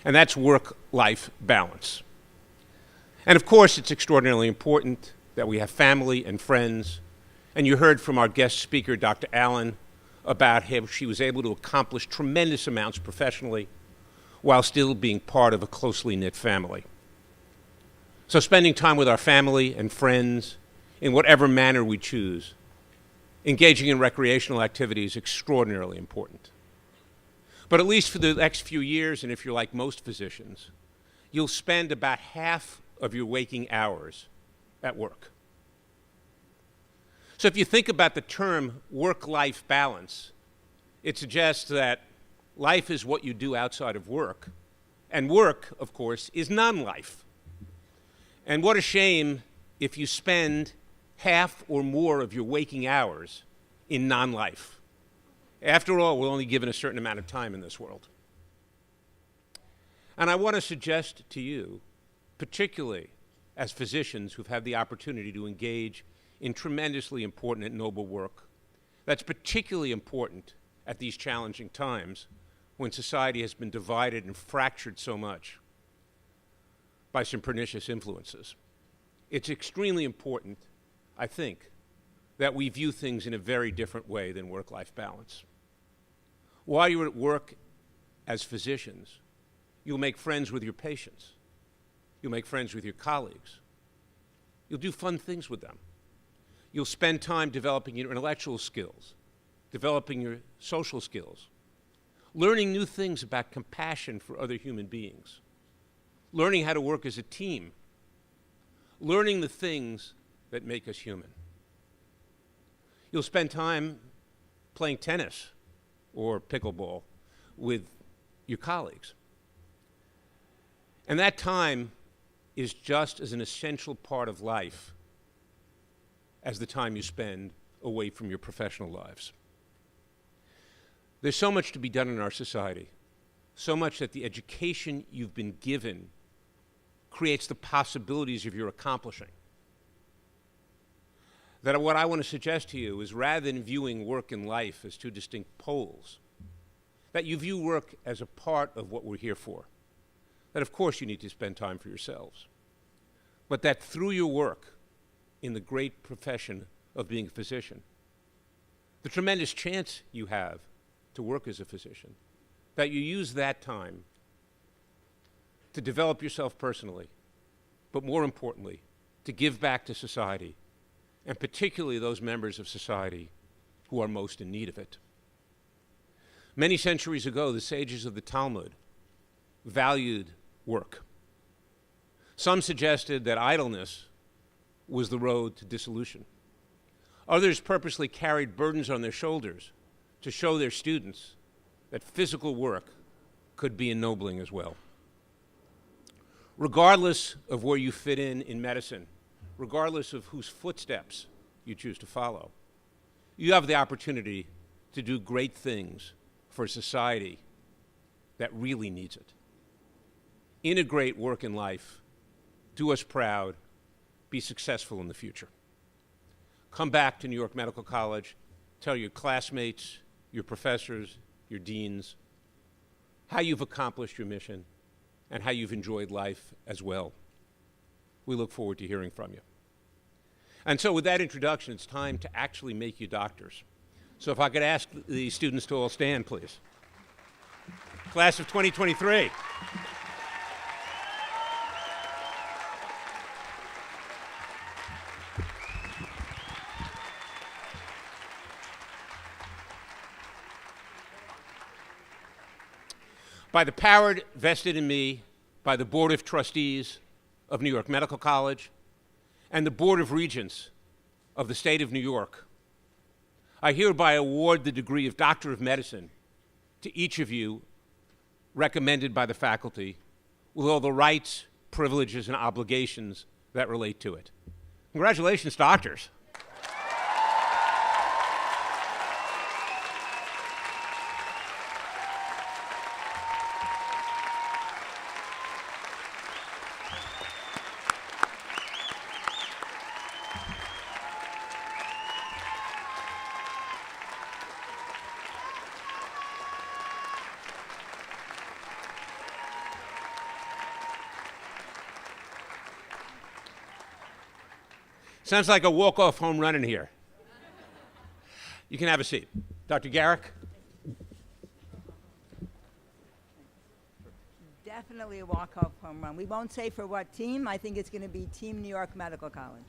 And that's work-life balance. And of course, it's extraordinarily important that we have family and friends. And you heard from our guest speaker, Dr. Allen, about how she was able to accomplish tremendous amounts professionally while still being part of a closely knit family. So spending time with our family and friends in whatever manner we choose, engaging in recreational activities is extraordinarily important. But at least for the next few years, and if you're like most physicians, you'll spend about half of your waking hours at work. So if you think about the term work-life balance, it suggests that life is what you do outside of work, and work, of course, is non-life. And what a shame if you spend half or more of your waking hours in non-life. After all, we're only given a certain amount of time in this world. And I want to suggest to you, particularly as physicians who've had the opportunity to engage in tremendously important and noble work, that's particularly important at these challenging times when society has been divided and fractured so much by some pernicious influences. It's extremely important, I think, that we view things in a very different way than work-life balance. While you're at work as physicians, you'll make friends with your patients. You'll make friends with your colleagues. You'll do fun things with them. You'll spend time developing your intellectual skills, developing your social skills, learning new things about compassion for other human beings, learning how to work as a team, learning the things that make us human. You'll spend time playing tennis or pickleball with your colleagues. And that time is just as an essential part of life as the time you spend away from your professional lives. There's so much to be done in our society, so much that the education you've been given creates the possibilities of your accomplishing. That what I want to suggest to you is, rather than viewing work and life as two distinct poles, that you view work as a part of what we're here for. That of course you need to spend time for yourselves, but that through your work in the great profession of being a physician, the tremendous chance you have to work as a physician, that you use that time to develop yourself personally, but more importantly, to give back to society, and particularly those members of society who are most in need of it. Many centuries ago, the sages of the Talmud valued work. Some suggested that idleness was the road to dissolution. Others purposely carried burdens on their shoulders to show their students that physical work could be ennobling as well. Regardless of where you fit in medicine, regardless of whose footsteps you choose to follow, you have the opportunity to do great things for a society that really needs it. Integrate work and life, do us proud, be successful in the future. Come back to New York Medical College, tell your classmates, your professors, your deans, how you've accomplished your mission and how you've enjoyed life as well. We look forward to hearing from you. And so with that introduction, it's time to actually make you doctors. So if I could ask the students to all stand, please. Class of 2023. By the power vested in me by the Board of Trustees of New York Medical College and the Board of Regents of the State of New York, I hereby award the degree of Doctor of Medicine to each of you recommended by the faculty with all the rights, privileges, and obligations that relate to it. Congratulations, doctors. Sounds like a walk-off home run in here. You can have a seat. Dr. Garrick? Definitely a walk-off home run. We won't say for what team. I think it's going to be Team New York Medical College.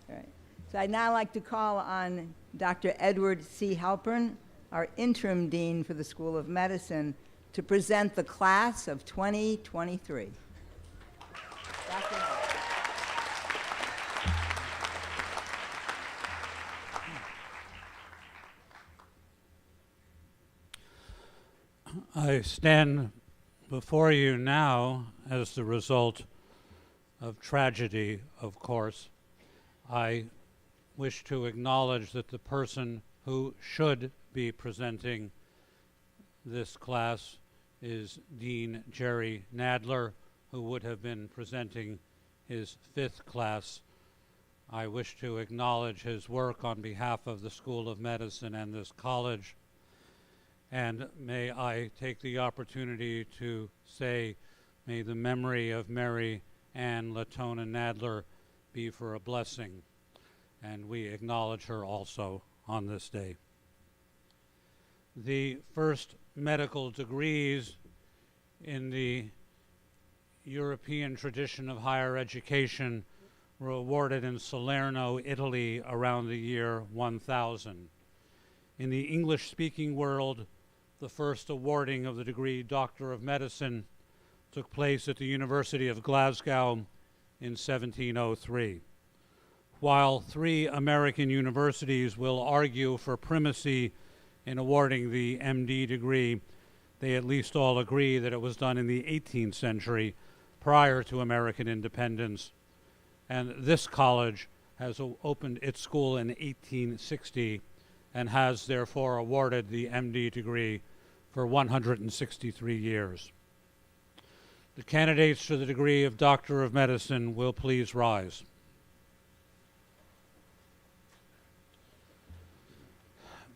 All right. So I'd now like to call on Dr. Edward C. Halpern, our interim dean for the School of Medicine, to present the class of 2023. Dr. Halpern. I stand before you now as the result of tragedy, of course. I wish to acknowledge that the person who should be presenting this class is Dean Jerry Nadler, who would have been presenting his 5th class. I wish to acknowledge his work on behalf of the School of Medicine and this college. And may I take the opportunity to say, may the memory of Mary Ann Latona Nadler be for a blessing. And we acknowledge her also on this day. The first medical degrees in the European tradition of higher education were awarded in Salerno, Italy, around the year 1000. In the English-speaking world, the first awarding of the degree Doctor of Medicine took place at the University of Glasgow in 1703. While 3 American universities will argue for primacy in awarding the MD degree, they at least all agree that it was done in the 18th century, prior to American independence. And this college has opened its school in 1860 and has therefore awarded the MD degree for 163 years. The candidates for the degree of Doctor of Medicine will please rise.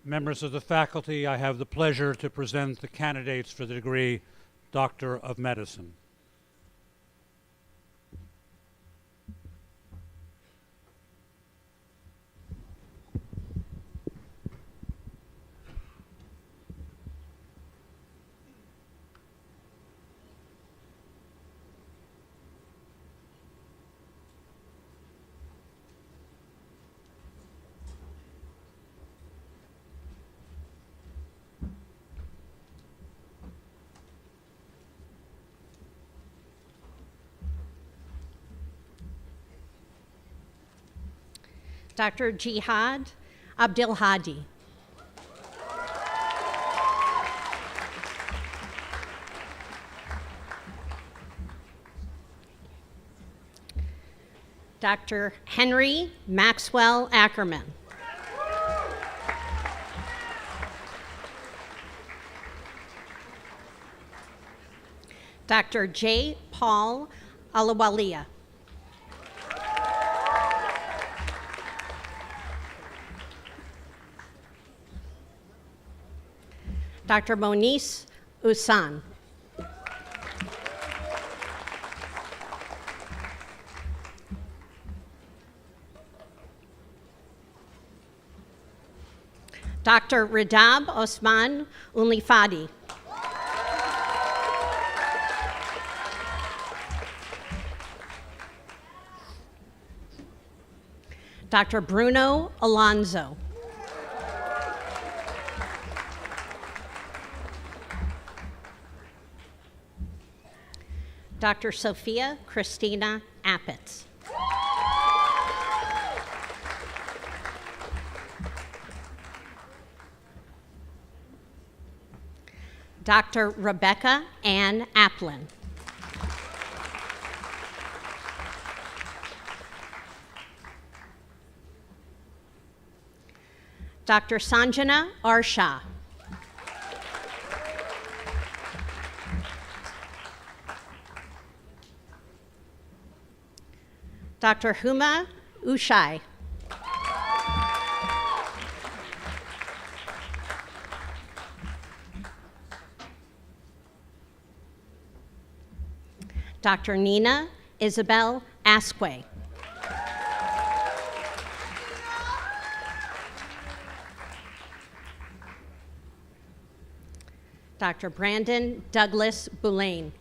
Members of the faculty, I have the pleasure to present the candidates for the degree Doctor of Medicine. Dr. Jihad Abdilhadi. Dr. Henry Maxwell Ackerman. Dr. J. Paul Alawalia. Dr. Moniz Usan. Dr. Ridab Osman Unlifadi. Dr. Bruno Alonso. Dr. Sophia Christina Appetz. Dr. Rebecca Ann Applin. Dr. Sanjana R. Shah. Dr. Huma Ushai. Dr. Nina Isabel Asque. Dr. Brandon Douglas Boulain.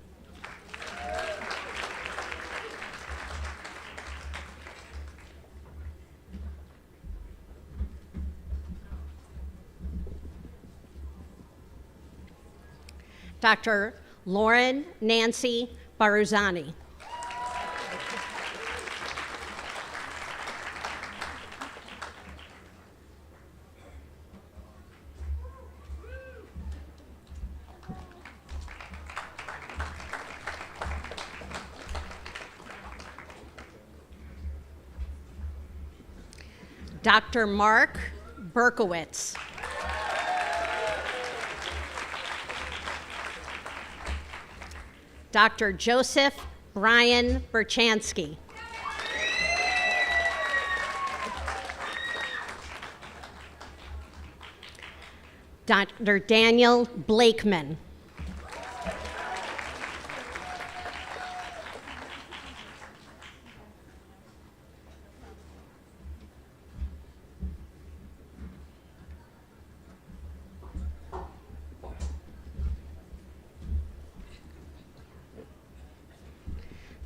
Dr. Lauren Nancy Baruzani. Dr. Mark Berkowitz. Dr. Joseph Brian Berchansky. Dr. Daniel Blakeman.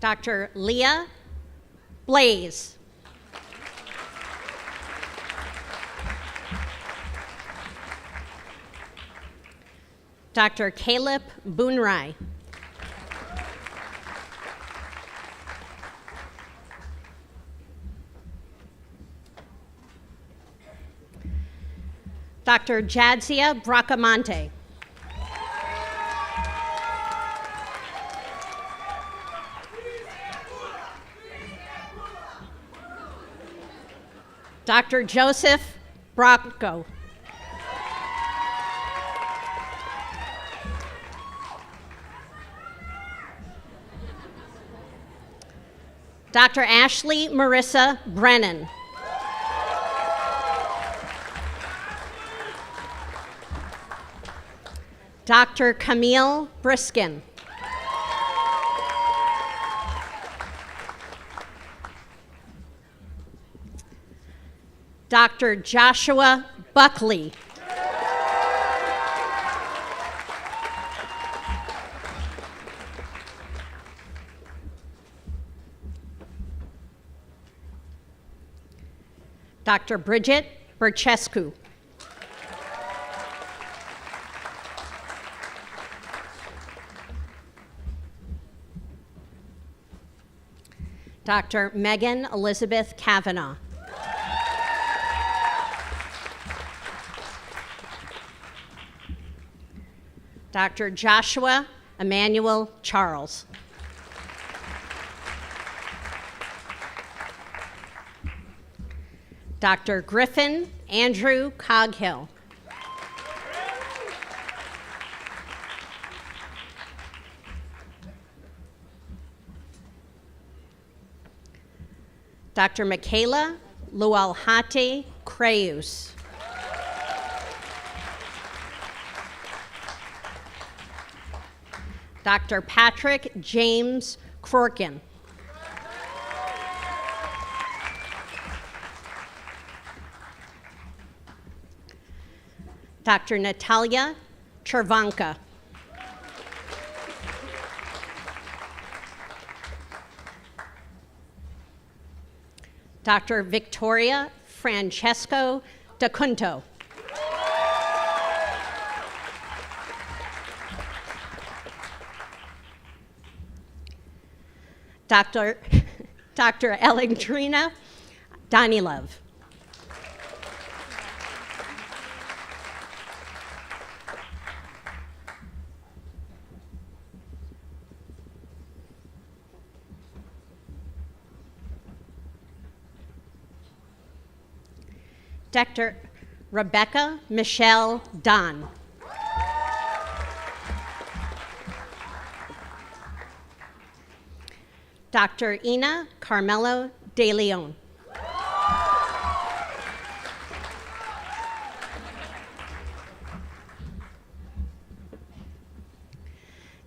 Dr. Leah Blaze. Dr. Caleb Boonrai. Dr. Jadzia Bracamonte. Dr. Joseph Brocco. Dr. Ashley Marissa Brennan. Dr. Camille Briskin. Dr. Joshua Buckley. Dr. Bridget Burchescu. Dr. Megan Elizabeth Kavanaugh. Dr. Joshua Emmanuel Charles. Dr. Griffin Andrew Coghill. Dr. Michaela Lualhati Creus. Dr. Patrick James Crorkin. Dr. Natalia Chervanka. Dr. Victoria Francesco DeCunto. Dr. Alexandrina Danilov. Dr. Rebecca Michelle Don. Dr. Ina Carmelo De Leon.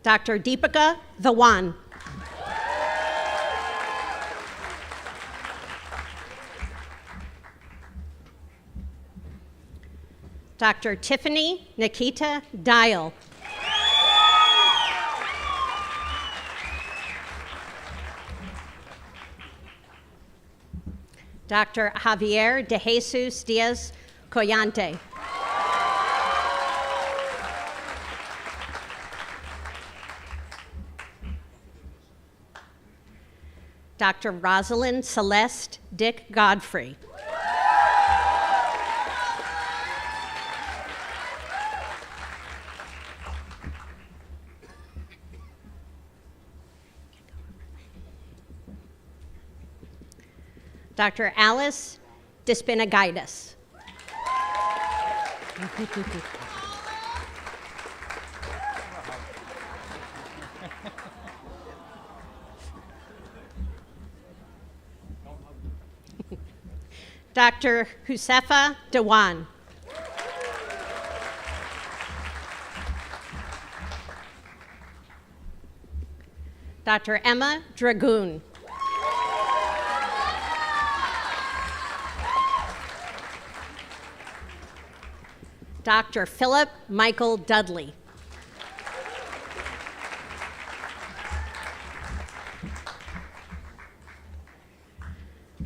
Dr. Deepika Dhawan. Dr. Tiffany Nikita Dial. Dr. Javier De Jesus Diaz Collante. Dr. Rosalind Celeste Dick Godfrey. Dr. Alice Despinagaitis. Dr. Josefa Dewan. Dr. Emma Dragoon. Dr. Philip Michael Dudley.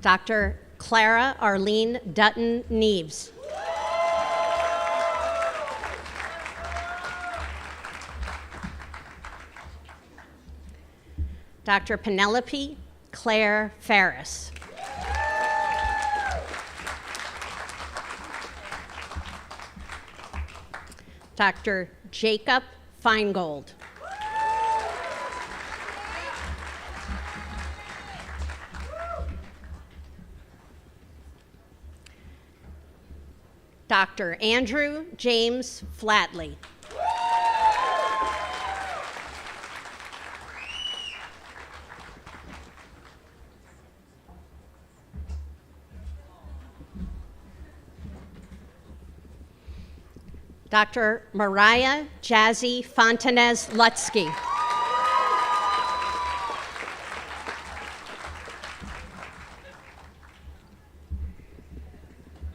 Dr. Clara Arlene Dutton Neves. Dr. Penelope Claire Ferris. Dr. Jacob Feingold. Dr. Andrew James Flatley. Dr. Mariah Jazzy Fontanez Lutsky.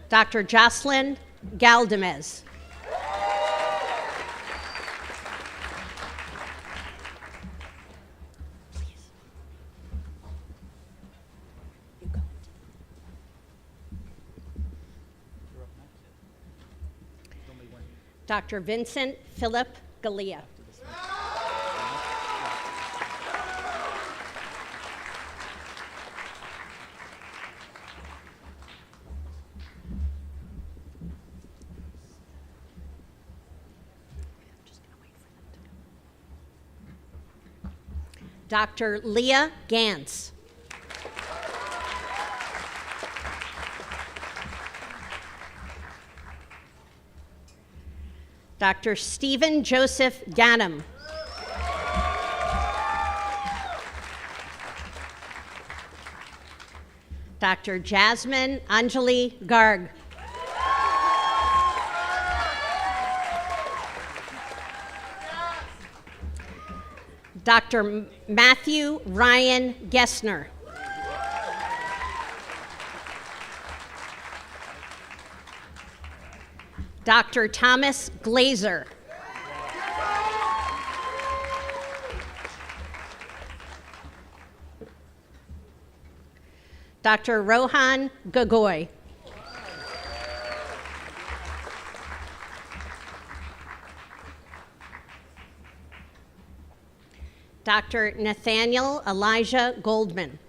Dr. Jocelyn Galdamez. Dr. Vincent Philip Galea. Dr. Leah Gantz. Dr. Stephen Joseph Ganem. Dr. Jasmine Anjali Garg. Dr. Matthew Ryan Gessner. Dr. Thomas Glazer. Dr. Rohan Gogoi. Dr. Nathaniel Elijah Goldman.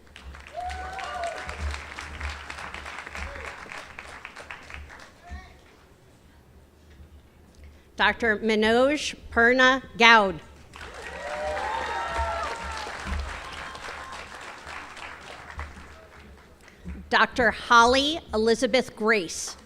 Dr. Manoj Purna Gaud. Dr. Holly Elizabeth Grace.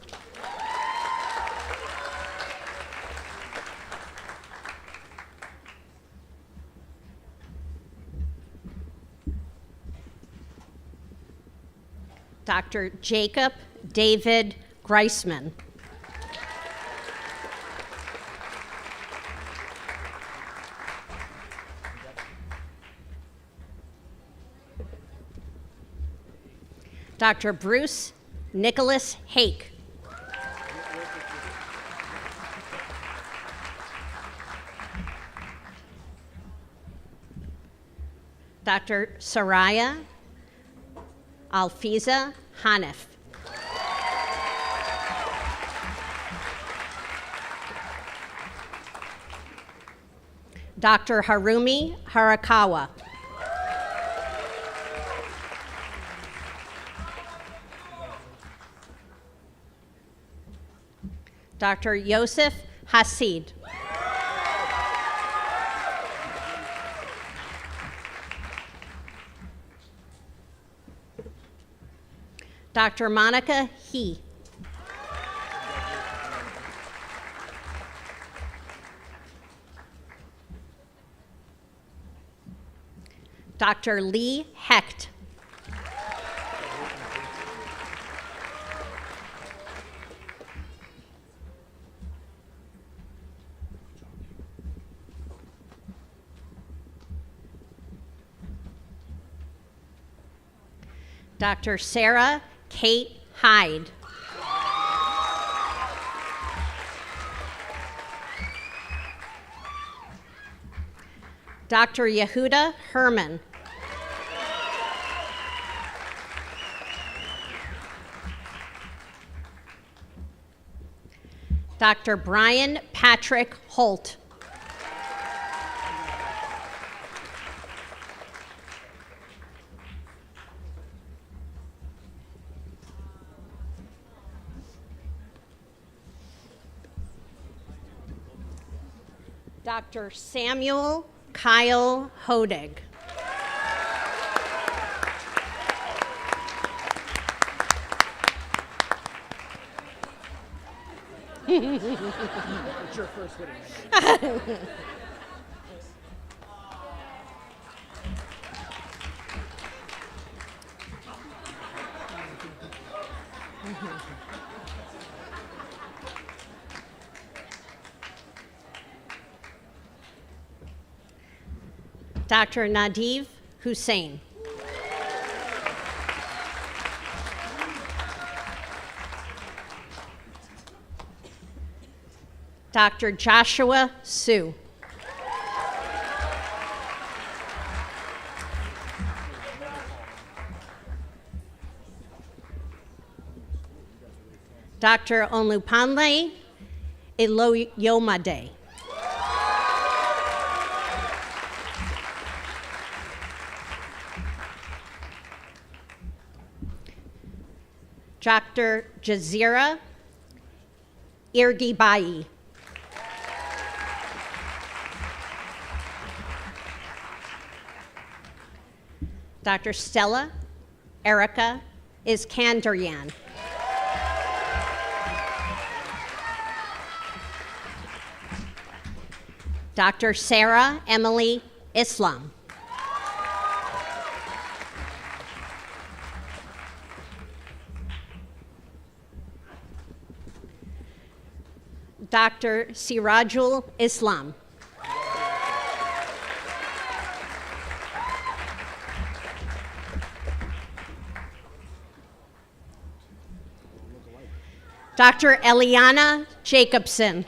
Dr. Jacob David Greisman. Dr. Bruce Nicholas Hake. Dr. Soraya Alfiza Hanif. Dr. Harumi Harakawa. Dr. Yosef Hasid. Dr. Monica He. Dr. Lee Hecht. Dr. Sarah Kate Hyde. Dr. Yehuda Herman. Dr. Brian Patrick Holt. Dr. Samuel Kyle Hodig. It's your first wedding. Dr. Nadiv Hussain. Dr. Joshua Su. Dr. Onlupanle Iloyomade. Dr. Jazira Irgibai. Dr. Stella Erica Iskandaryan. Dr. Sarah Emily Islam. Dr. Sirajul Islam. Dr. Eliana Jacobson.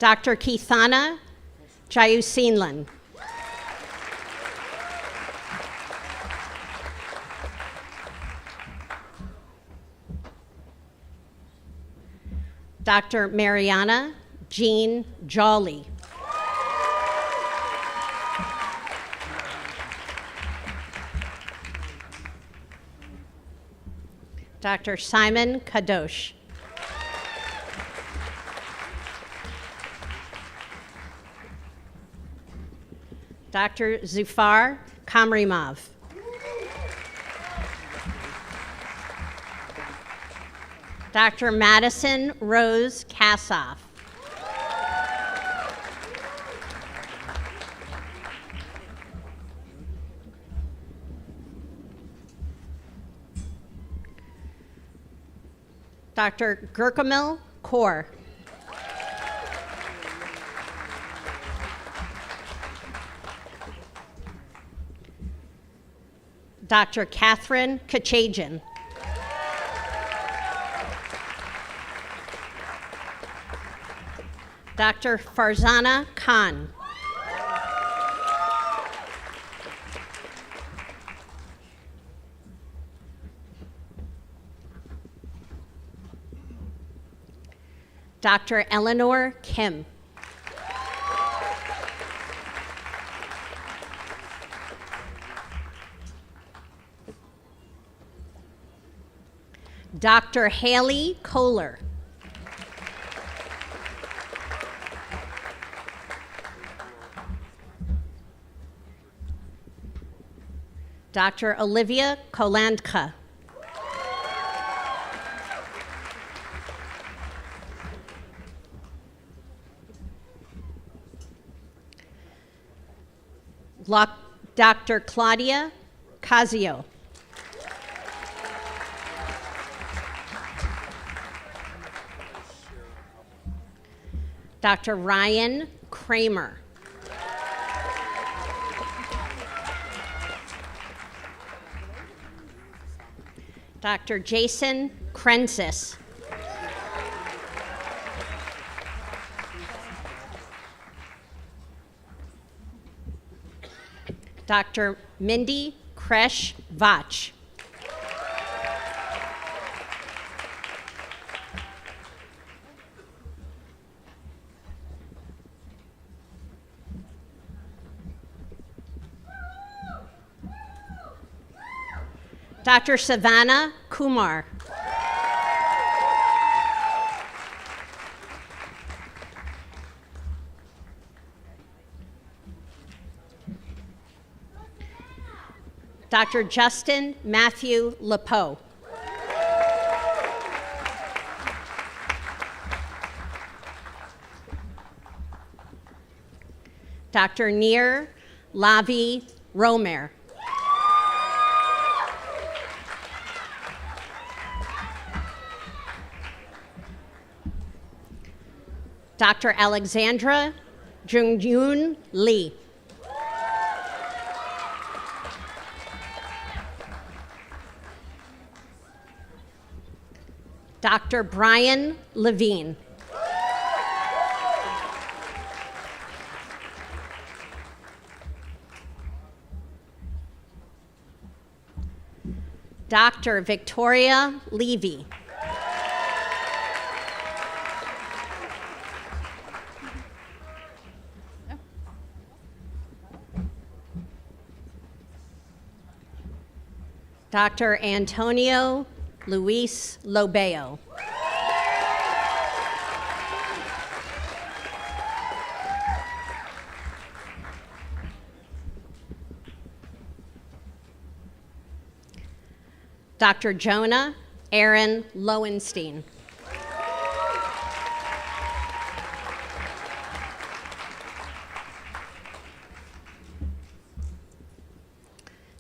Dr. Keithana Jayusinlan. Dr. Mariana Jean Jolly. Dr. Simon Kadosh. Dr. Zufar Kamrimov. Dr. Madison Rose Kassoff. Dr. Gurkamil Kaur. Dr. Catherine Kachajan. Dr. Farzana Khan. Dr. Eleanor Kim. Dr. Haley Kohler. Dr. Olivia Kolandka. Dr. Claudia Casio. Dr. Ryan Kramer. Dr. Jason Krensis. Dr. Mindy Kresh Vach. Dr. Savannah Kumar. Dr. Justin Matthew Lepeau. Dr. Nir Lavi Romer. Dr. Alexandra Jungyun Lee. Dr. Brian Levine. Dr. Victoria Levy. Dr. Antonio Luis Lobeo. Dr. Jonah Aaron Lowenstein.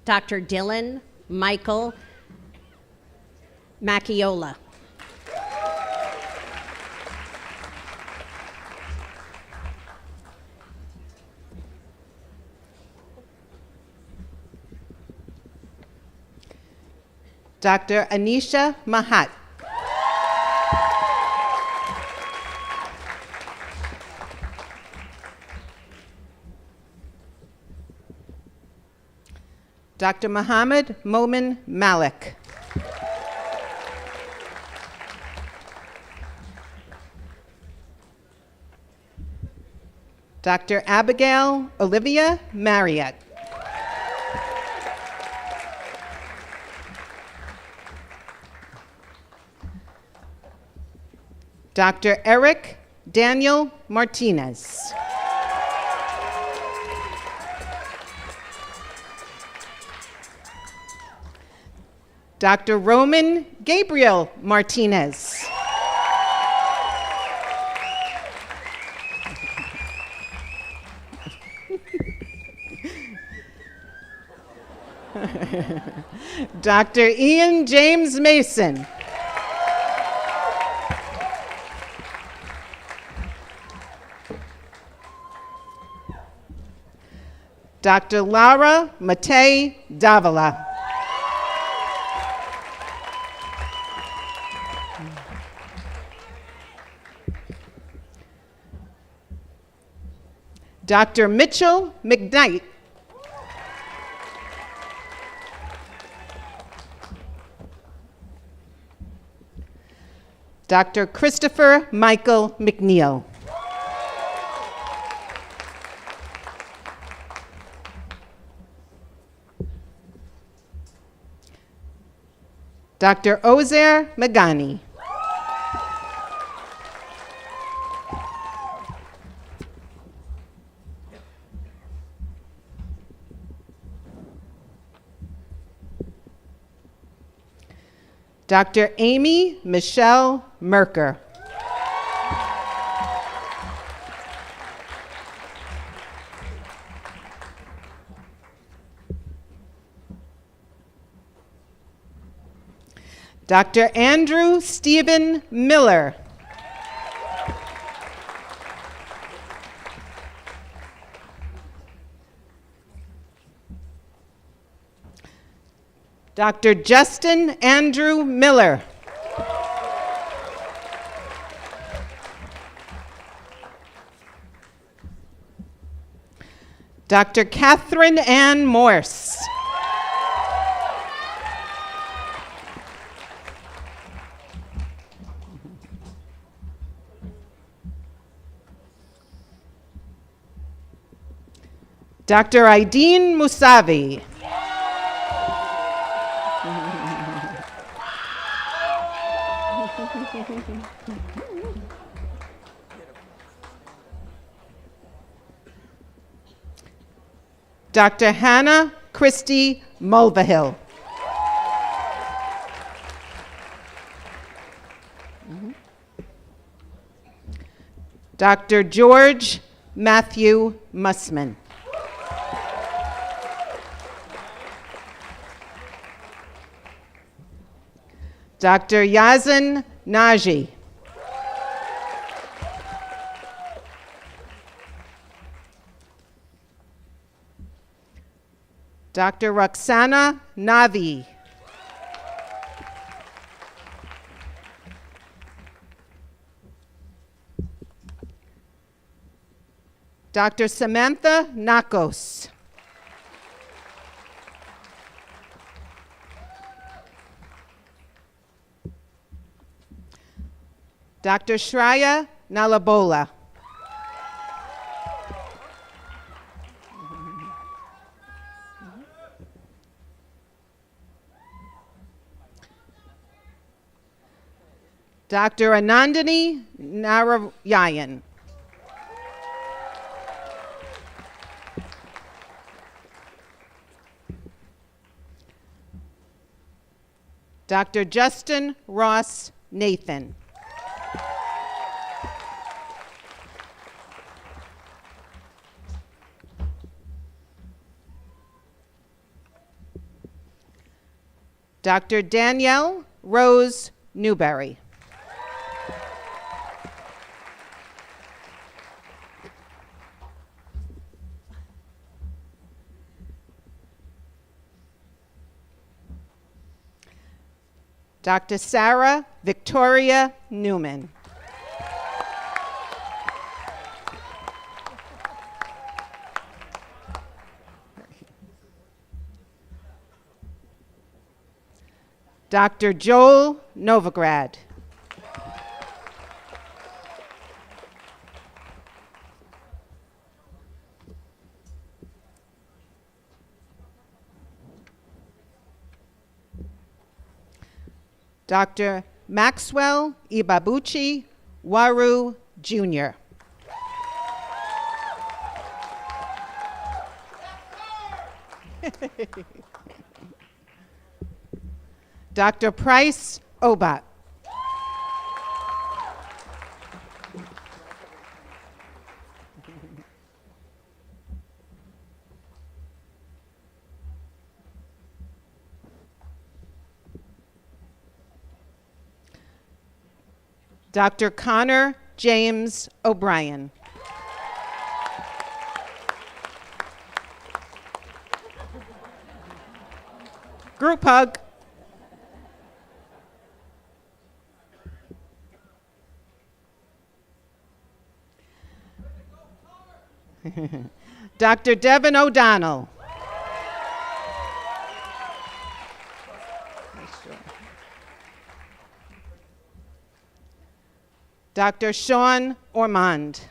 Dr. Dylan Michael Macchiola. Dr. Anisha Mahat. Dr. Muhammad Momin Malik. Dr. Abigail Olivia Marriott. Dr. Eric Daniel Martinez. Dr. Roman Gabriel Martinez. Dr. Ian James Mason. Dr. Lara Matei Davila. Dr. Mitchell McKnight. Dr. Christopher Michael McNeil. Dr. Ozer Magani. Dr. Amy Michelle Merker. Dr. Andrew Stephen Miller. Dr. Justin Andrew Miller. Dr. Catherine Ann Morse. Dr. Aideen Musavi. Dr. Hannah Christie Mulvihill. Dr. George Matthew Mussman. Dr. Yazin Naji. Dr. Roxana Navi. Dr. Samantha Nakos. Dr. Shreya Nalabola. Dr. Anandini Narayanan. Dr. Justin Ross Nathan. Dr. Danielle Rose Newberry. Dr. Sarah Victoria Newman. Dr. Joel Novograd. Dr. Maxwell Ibabuchi Waru Jr. Dr. Price Obat. Dr. Connor James O'Brien. Group hug. Dr. Devin O'Donnell. Dr. Sean Ormond.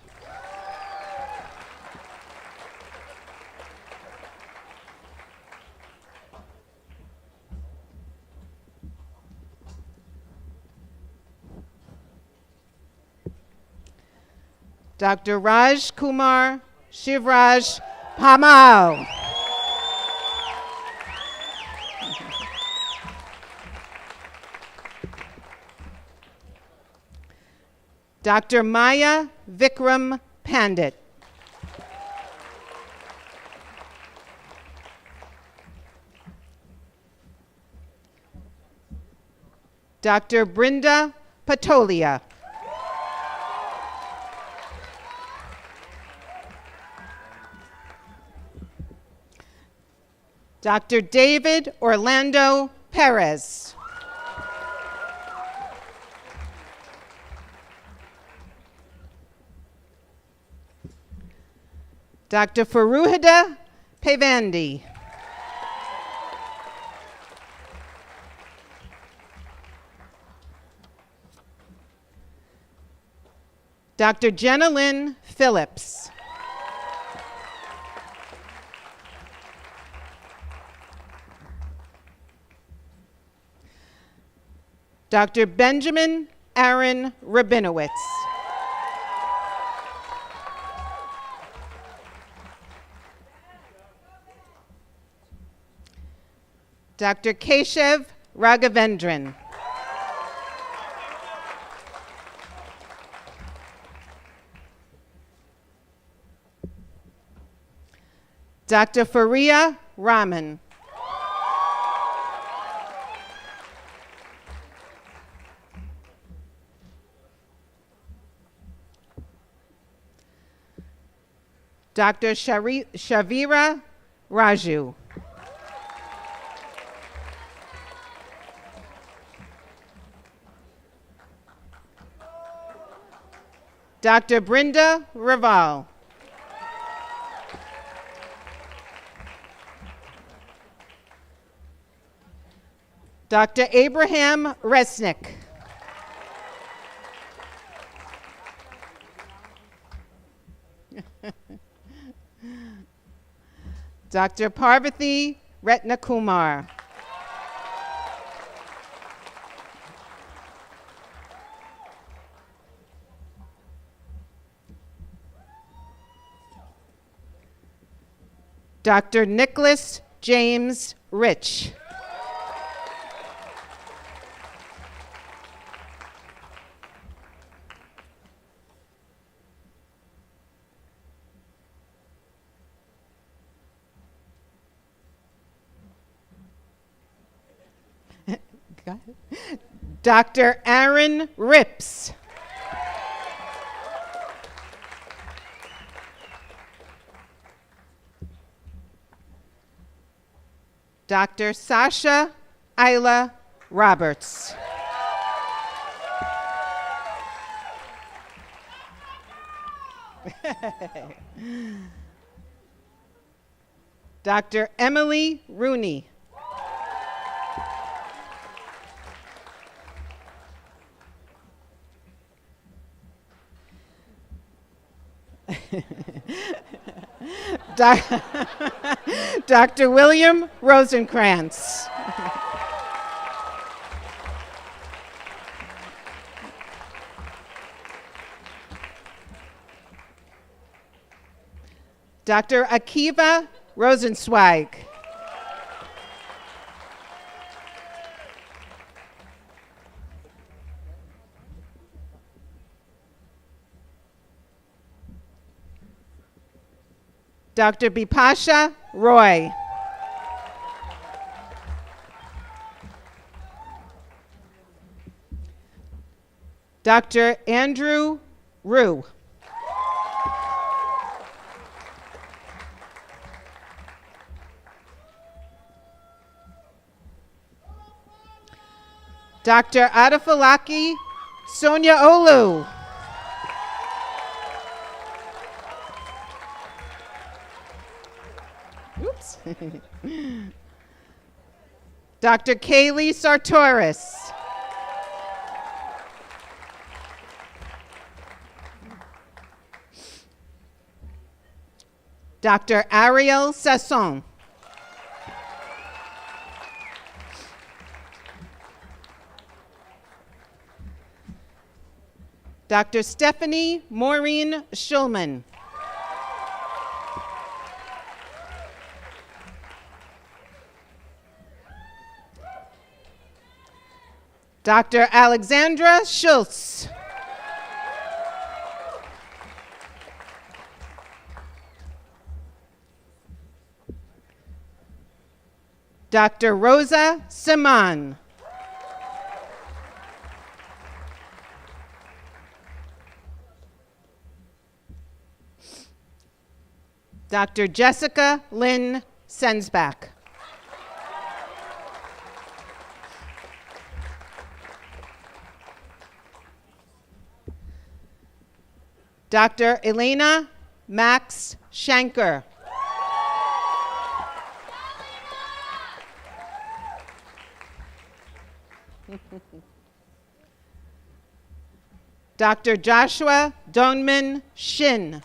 Dr. Raj Kumar Shivraj Pamal. Dr. Maya Vikram Pandit. Dr. Brinda Patolia. Dr. David Orlando Perez. Dr. Faruhida Pevandi. Dr. Jenna Lynn Phillips. Dr. Benjamin Aaron Rabinowitz. Dr. Keshav Raghavendran. Dr. Faria Rahman. Dr. Shavira Raju. Dr. Brinda Raval. Dr. Abraham Resnick. Dr. Parvati Retnakumar. Dr. Nicholas James Rich. Dr. Aaron Rips. Dr. Sasha Isla Roberts. Dr. Emily Rooney. Dr. William Rosenkrantz. Dr. Akiva Rosenzweig. Dr. Bipasha Roy. Dr. Andrew Rue. Dr. Adafalaki Sonia Olu. Oops. Dr. Kaylee Sartoris. Dr. Ariel Sasson. Dr. Stephanie Maureen Schulman. Dr. Alexandra Schultz. Dr. Rosa Simon. Dr. Jessica Lynn Sensbach. Dr. Elena Max Shanker. Dr. Joshua Dongmin Shin.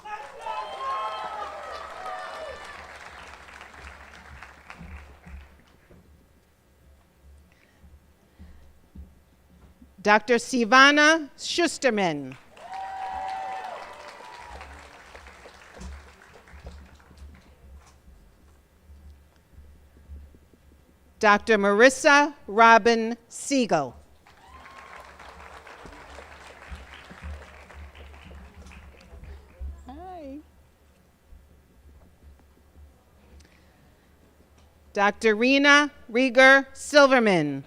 Dr. Sivana Schusterman. Dr. Marissa Robin Siegel. Hi. Dr. Rena Rieger Silverman.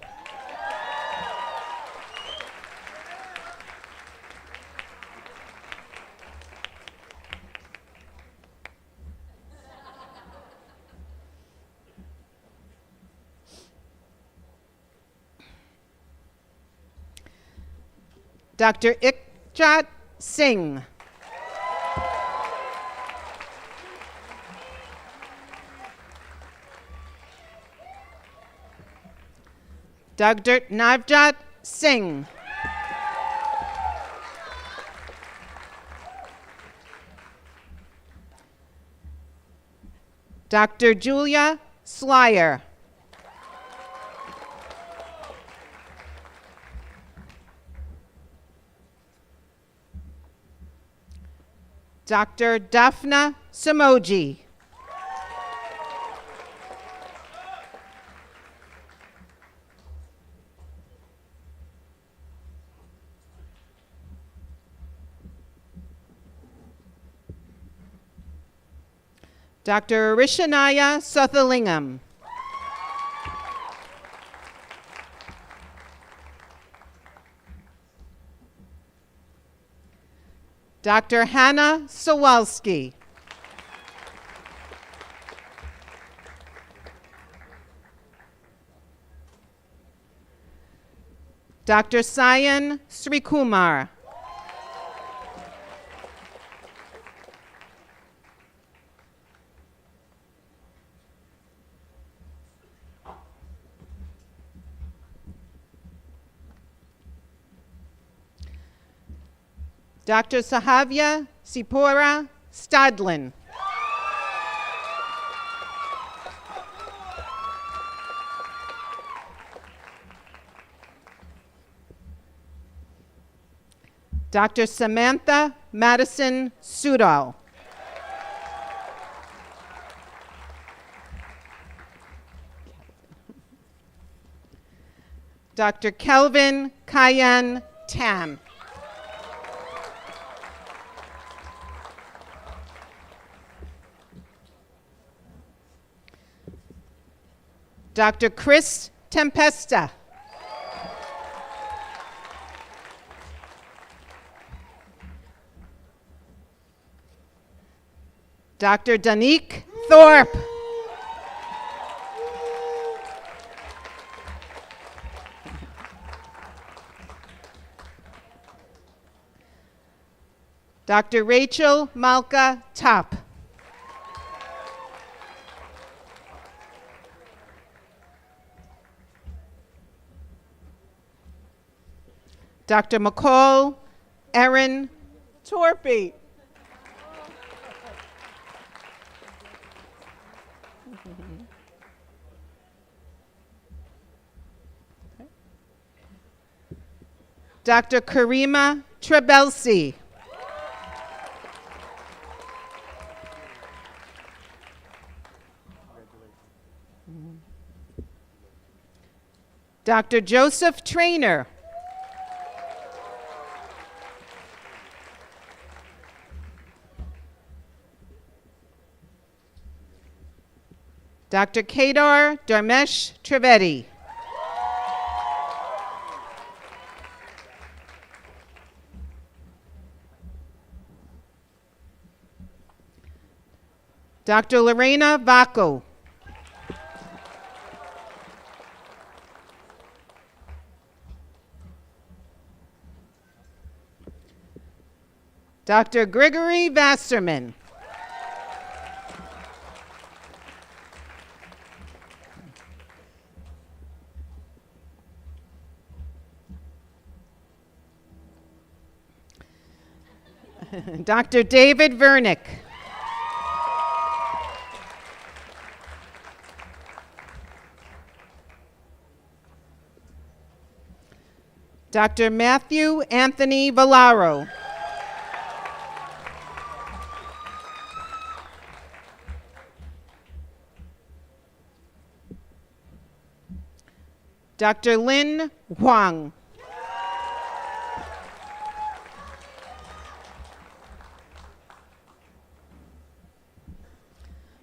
Dr. Ikjat Singh. Dr. Navjot Singh. Dr. Julia Slyer. Dr. Daphna Samoji. Dr. Rishanaya Sothalingam. Dr. Hannah Sawalski. Dr. Sayan Srikumar. Dr. Sahavya Sipora Stadlin. Dr. Samantha Madison Sudol. Dr. Kelvin Kayan Tam. Dr. Chris Tempesta. Dr. Danique Thorpe. Dr. Rachel Malka Top. Dr. McCall Erin Torpy. Dr. Karima Trebelsi. Dr. Joseph Trainer. Dr. Kedar Dharmesh Trivedi. Dr. Lorena Vaco. Dr. Gregory Vasserman. Dr. David Vernick. Dr. Matthew Anthony Vallaro. Dr. Lin Huang.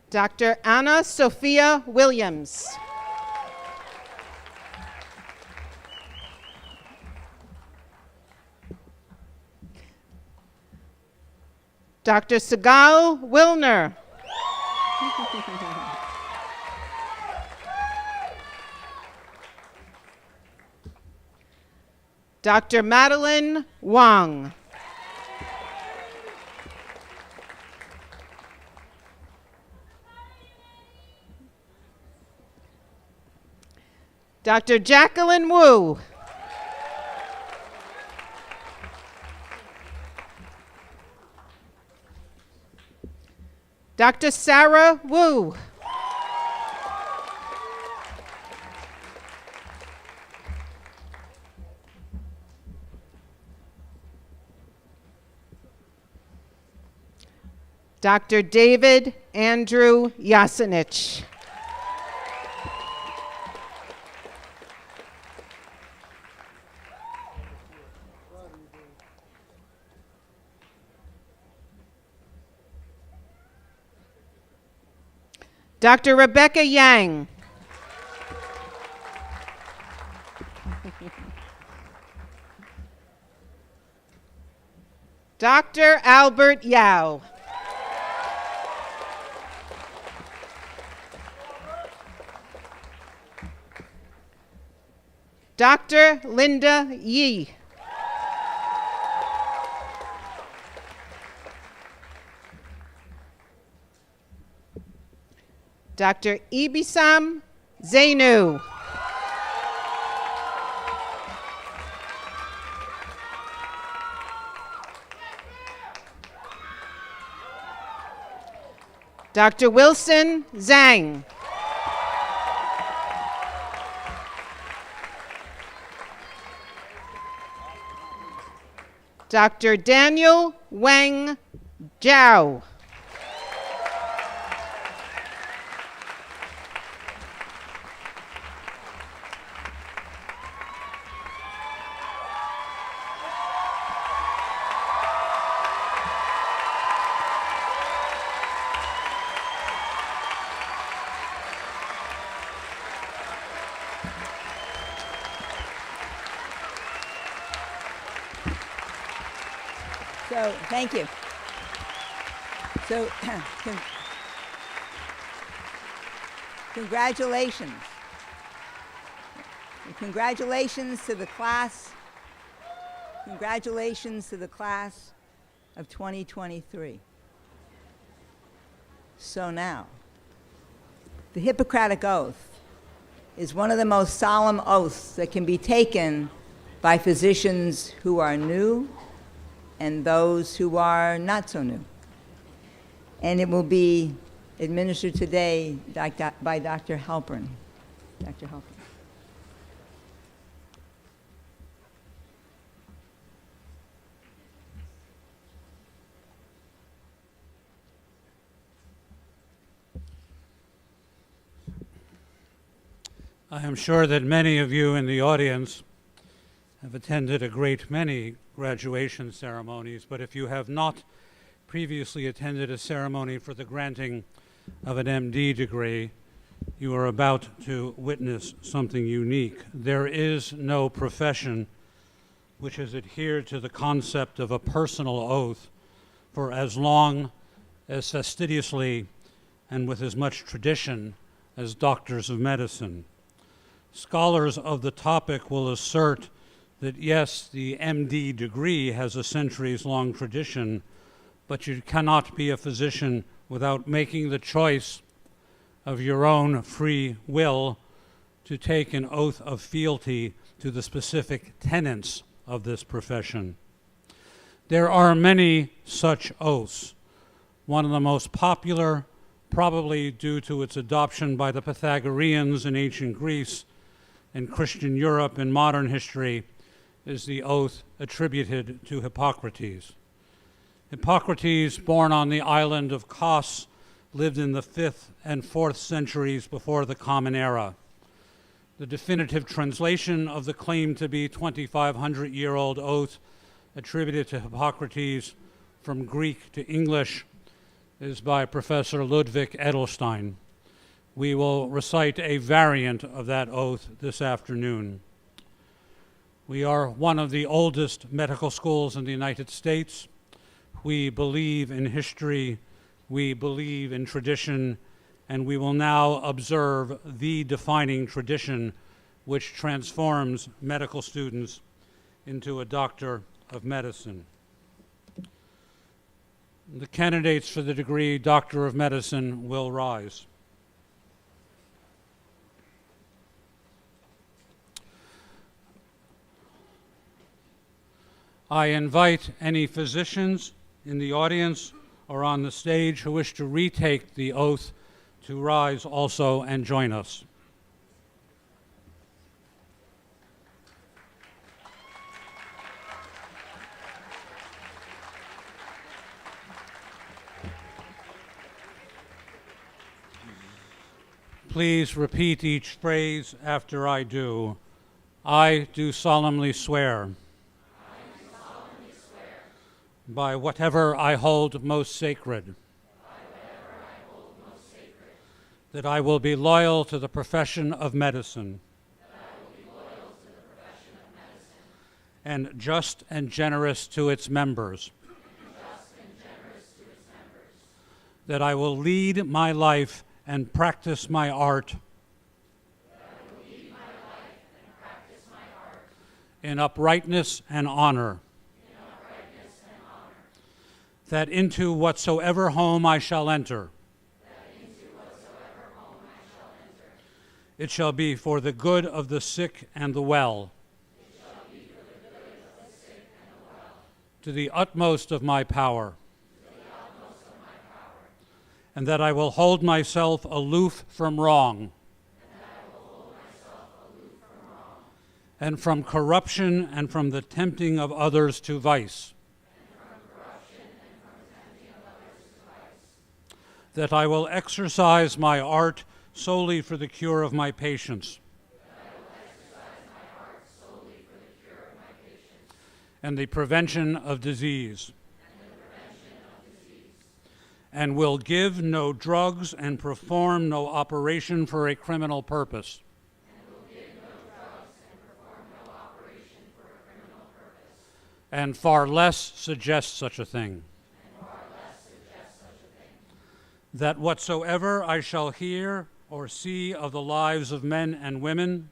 Dr. Anna Sophia Williams. Dr. Sigal Wilner. Dr. Madeline Wang. Dr. Jacqueline Wu. Dr. Sarah Wu. Dr. David Andrew Yasinich. Dr. Rebecca Yang. Dr. Albert Yao. Dr. Linda Yi. Dr. Ibisam Zainu. Dr. Wilson Zhang. Dr. Daniel Wang Zhao. So, thank you. So, congratulations. And congratulations to the class. Congratulations to the class of 2023. So now, the Hippocratic Oath is one of the most solemn oaths that can be taken by physicians who are new and those who are not so new. And it will be administered today by Dr. Halpern. Dr. Halpern. I am sure that many of you in the audience have attended a great many graduation ceremonies, but if you have not previously attended a ceremony for the granting of an MD degree, you are about to witness something unique. There is no profession which has adhered to the concept of a personal oath for as long, as fastidiously, and with as much tradition as doctors of medicine. Scholars of the topic will assert that yes, the MD degree has a centuries-long tradition, but you cannot be a physician without making the choice of your own free will to take an oath of fealty to the specific tenets of this profession. There are many such oaths. One of the most popular, probably due to its adoption by the Pythagoreans in ancient Greece and Christian Europe in modern history, is the oath attributed to Hippocrates. Hippocrates, born on the island of Kos, lived in the 5th and 4th centuries before the Common Era. The definitive translation of the claimed to be 2,500-year-old oath attributed to Hippocrates from Greek to English is by Professor Ludwig Edelstein. We will recite a variant of that oath this afternoon. We are one of the oldest medical schools in the United States. We believe in history, we believe in tradition, and we will now observe the defining tradition which transforms medical students into a doctor of medicine. The candidates for the degree Doctor of Medicine will rise. I invite any physicians in the audience or on the stage who wish to retake the oath to rise also and join us. Please repeat each phrase after I do. I do solemnly swear. By whatever I hold most sacred. That I will be loyal to the profession of medicine. And just and generous to its members. That I will lead my life and practice my art. In uprightness and honor. That into whatsoever home I shall enter, it shall be for the good of the sick and the well, to the utmost of my power, and that I will hold myself aloof from wrong, and from corruption and from the tempting of others to vice. That I will exercise my art solely for the cure of my patients. And the prevention of disease. And will give no drugs and perform no operation for a criminal purpose. And far less suggest such a thing. That whatsoever I shall hear or see of the lives of men and women,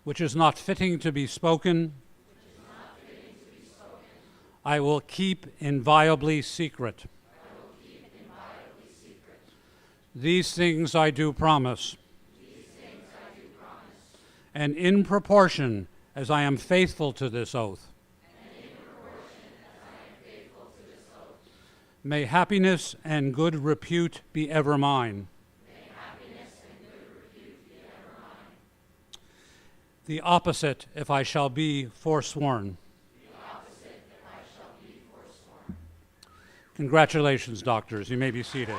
which is not fitting to be spoken, I will keep inviolably secret. These things I do promise. And in proportion as I am faithful to this oath, may happiness and good repute be ever mine. The opposite if I shall be forsworn. Congratulations, doctors. You may be seated.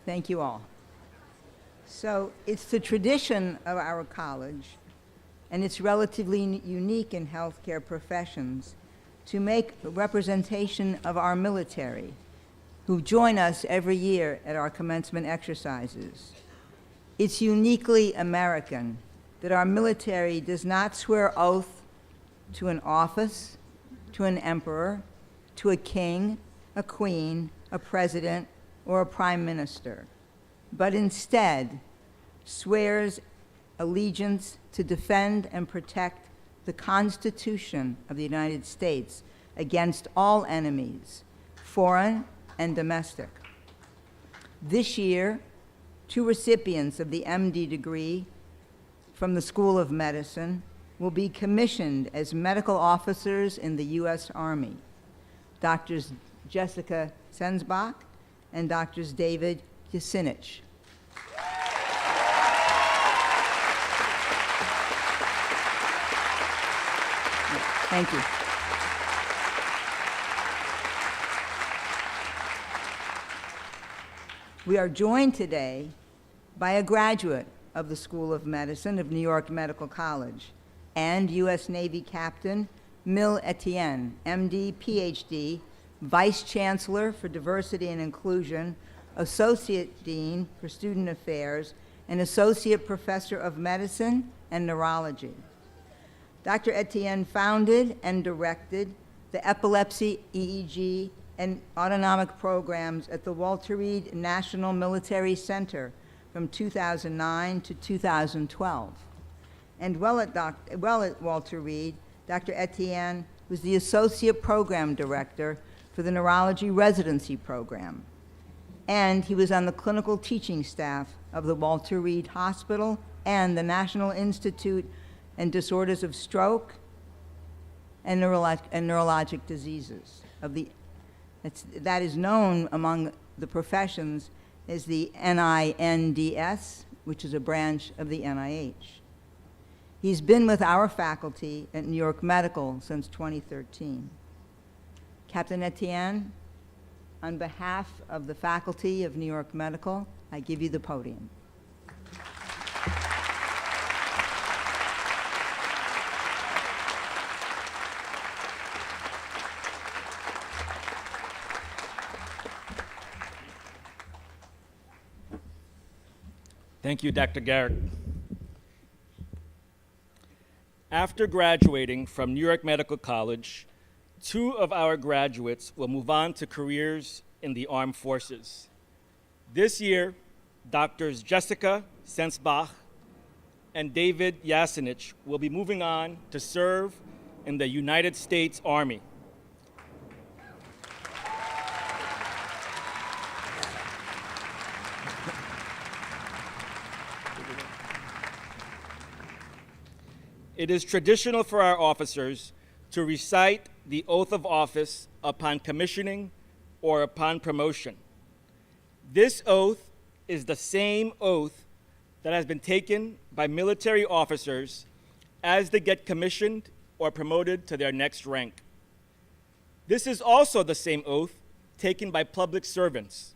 Thank you all. So it's the tradition of our college, and it's relatively unique in healthcare professions, to make a representation of our military, who join us every year at our commencement exercises. It's uniquely American that our military does not swear oath to an office, to an emperor, to a king, a queen, a president, or a prime minister, but instead swears allegiance to defend and protect the Constitution of the United States against all enemies, foreign, and domestic. This year, 2 recipients of the MD degree from the School of Medicine will be commissioned as medical officers in the U.S. Army. Doctors Jessica Sensbach and Doctors David Yasinich. Thank you. We are joined today by a graduate of the School of Medicine of New York Medical College and U.S. Navy Captain Mil Etienne, MD, PhD, Vice Chancellor for Diversity and Inclusion, Associate Dean for Student Affairs, and Associate Professor of Medicine and Neurology. Dr. Etienne founded and directed the epilepsy, EEG, and autonomic programs at the Walter Reed National Military Center from 2009 to 2012. And while at Walter Reed, Dr. Etienne was the Associate Program Director for the Neurology Residency Program. And he was on the clinical teaching staff of the Walter Reed Hospital and the National Institute and Disorders of Stroke and Neurologic Diseases. That is known among the professions as the NINDS, which is a branch of the NIH. He's been with our faculty at New York Medical since 2013. Captain Etienne, on behalf of the faculty of New York Medical, I give you the podium. Thank you, Dr. Garrick. After graduating from New York Medical College, 2 of our graduates will move on to careers in the armed forces. This year, Doctors Jessica Sensbach and David Yasinich will be moving on to serve in the United States Army. It is traditional for our officers to recite the oath of office upon commissioning or upon promotion. This oath is the same oath that has been taken by military officers as they get commissioned or promoted to their next rank. This is also the same oath taken by public servants,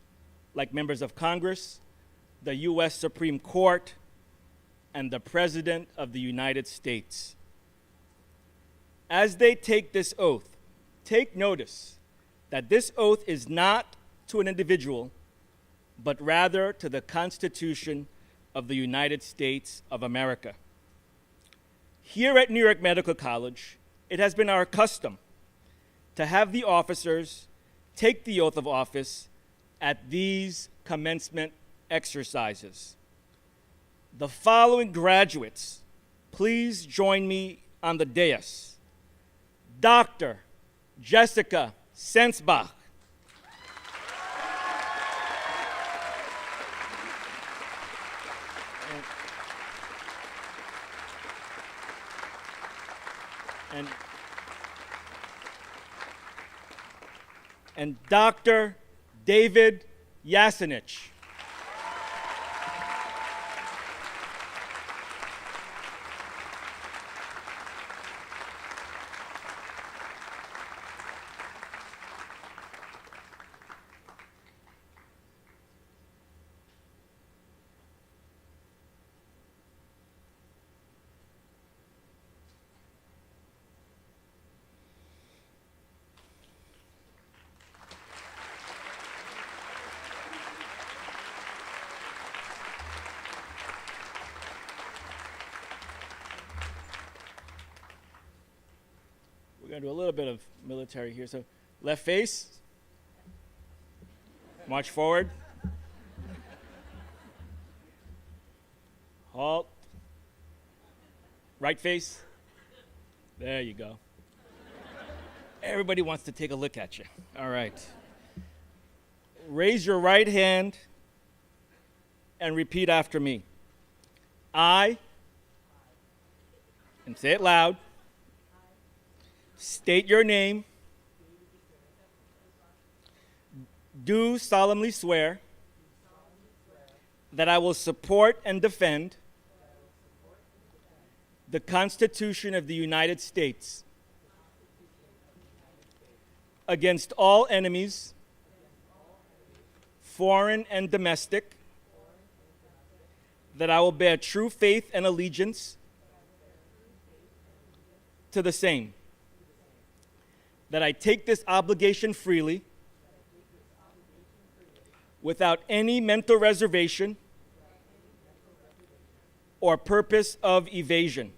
like members of Congress, the U.S. Supreme Court, and the President of the United States. As they take this oath, take notice that this oath is not to an individual, but rather to the Constitution of the United States of America. Here at New York Medical College, it has been our custom to have the officers take the oath of office at these commencement exercises. The following graduates, please join me on the dais. Dr. Jessica Sensbach. And Dr. David Yasinich. We're going to do a little bit of military here. So left face, march forward, halt, right face, there you go. Everybody wants to take a look at you. All right. raise your right hand and repeat after me. I, and say it loud, state your name, do solemnly swear that I will support and defend the Constitution of the United States against all enemies, foreign and domestic, that I will bear true faith and allegiance to the same, that I take this obligation freely without any mental reservation or purpose of evasion,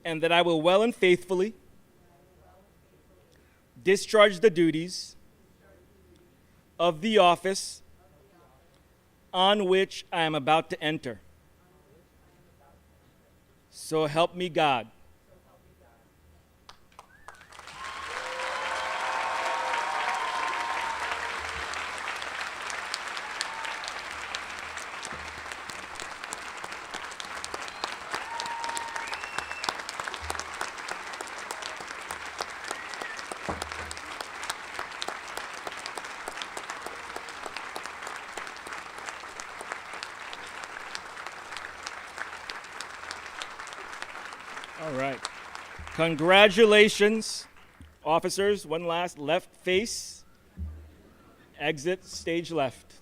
and that I will well and faithfully discharge the duties of the office on which I am about to enter. So help me God. All right. Congratulations, officers. One last left face. Exit stage left.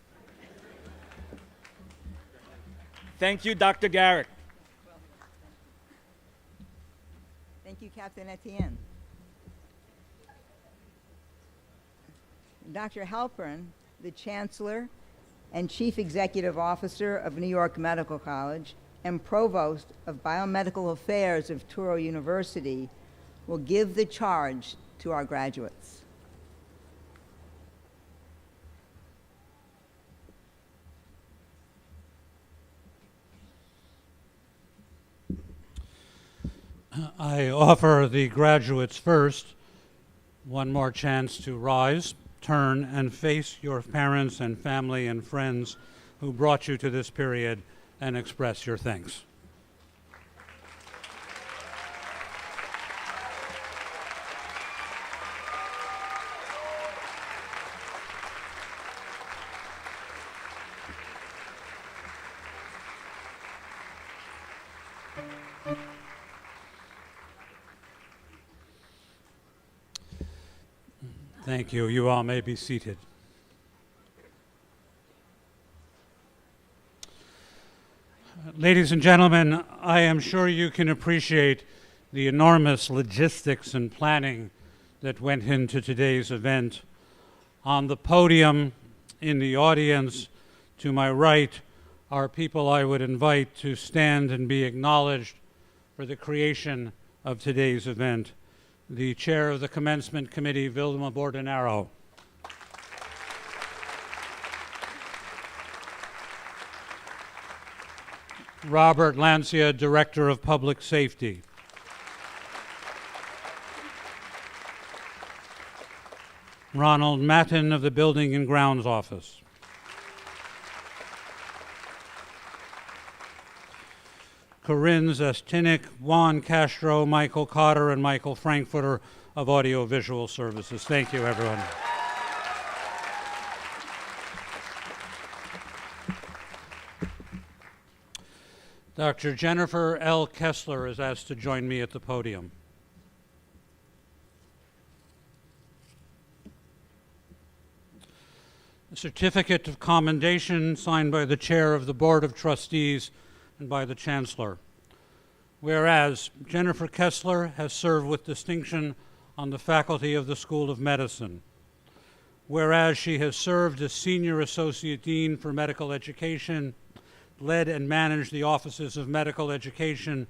Thank you, Dr. Garrick. Thank you, Captain Etienne. Dr. Halpern, the Chancellor and Chief Executive Officer of New York Medical College and Provost of Biomedical Affairs of Touro University, will give the charge to our graduates. I offer the graduates first one more chance to rise, turn, and face your parents and family and friends who brought you to this period and express your thanks. Thank you. You all may be seated. Ladies and gentlemen, I am sure you can appreciate the enormous logistics and planning that went into today's event. On the podium, in the audience, to my right, are people I would invite to stand and be acknowledged for the creation of today's event. The Chair of the Commencement Committee, Vilma Bordenaro. Robert Lancia, Director of Public Safety. Ronald Matten of the Building and Grounds Office. Corinne Zestinik, Juan Castro, Michael Cotter, and Michael Frankfurter of Audiovisual Services. Thank you, everyone. Dr. Jennifer L. Kessler is asked to join me at the podium. A certificate of commendation signed by the Chair of the Board of Trustees and by the Chancellor. Whereas Jennifer Kessler has served with distinction on the faculty of the School of Medicine. Whereas she has served as Senior Associate Dean for Medical Education, led and managed the offices of Medical Education,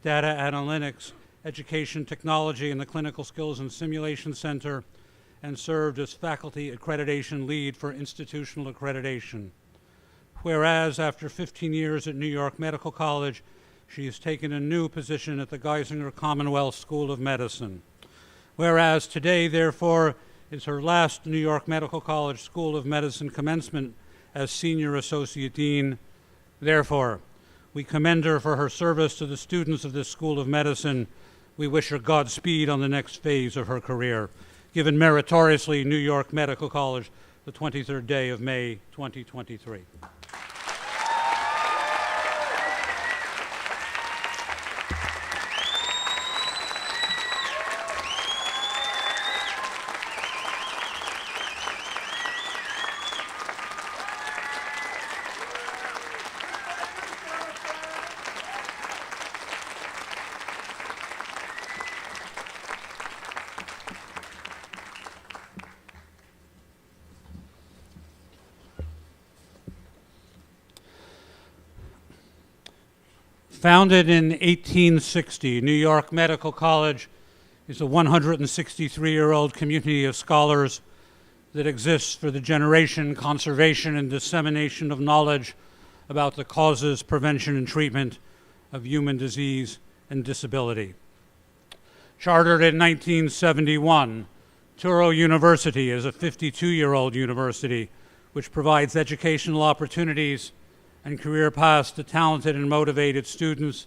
Data Analytics, Education Technology, and the Clinical Skills and Simulation Center, and served as Faculty Accreditation Lead for Institutional Accreditation. Whereas after 15 years at New York Medical College, she has taken a new position at the Geisinger Commonwealth School of Medicine. Whereas today, therefore, is her last New York Medical College School of Medicine commencement as Senior Associate Dean. Therefore, we commend her for her service to the students of this School of Medicine. We wish her Godspeed on the next phase of her career. Given meritoriously New York Medical College, the 23rd day of May, 2023. Founded in 1860, New York Medical College is a 163-year-old community of scholars that exists for the generation, conservation, and dissemination of knowledge about the causes, prevention, and treatment of human disease and disability. Chartered in 1971, Touro University is a 52-year-old university which provides educational opportunities and career paths to talented and motivated students,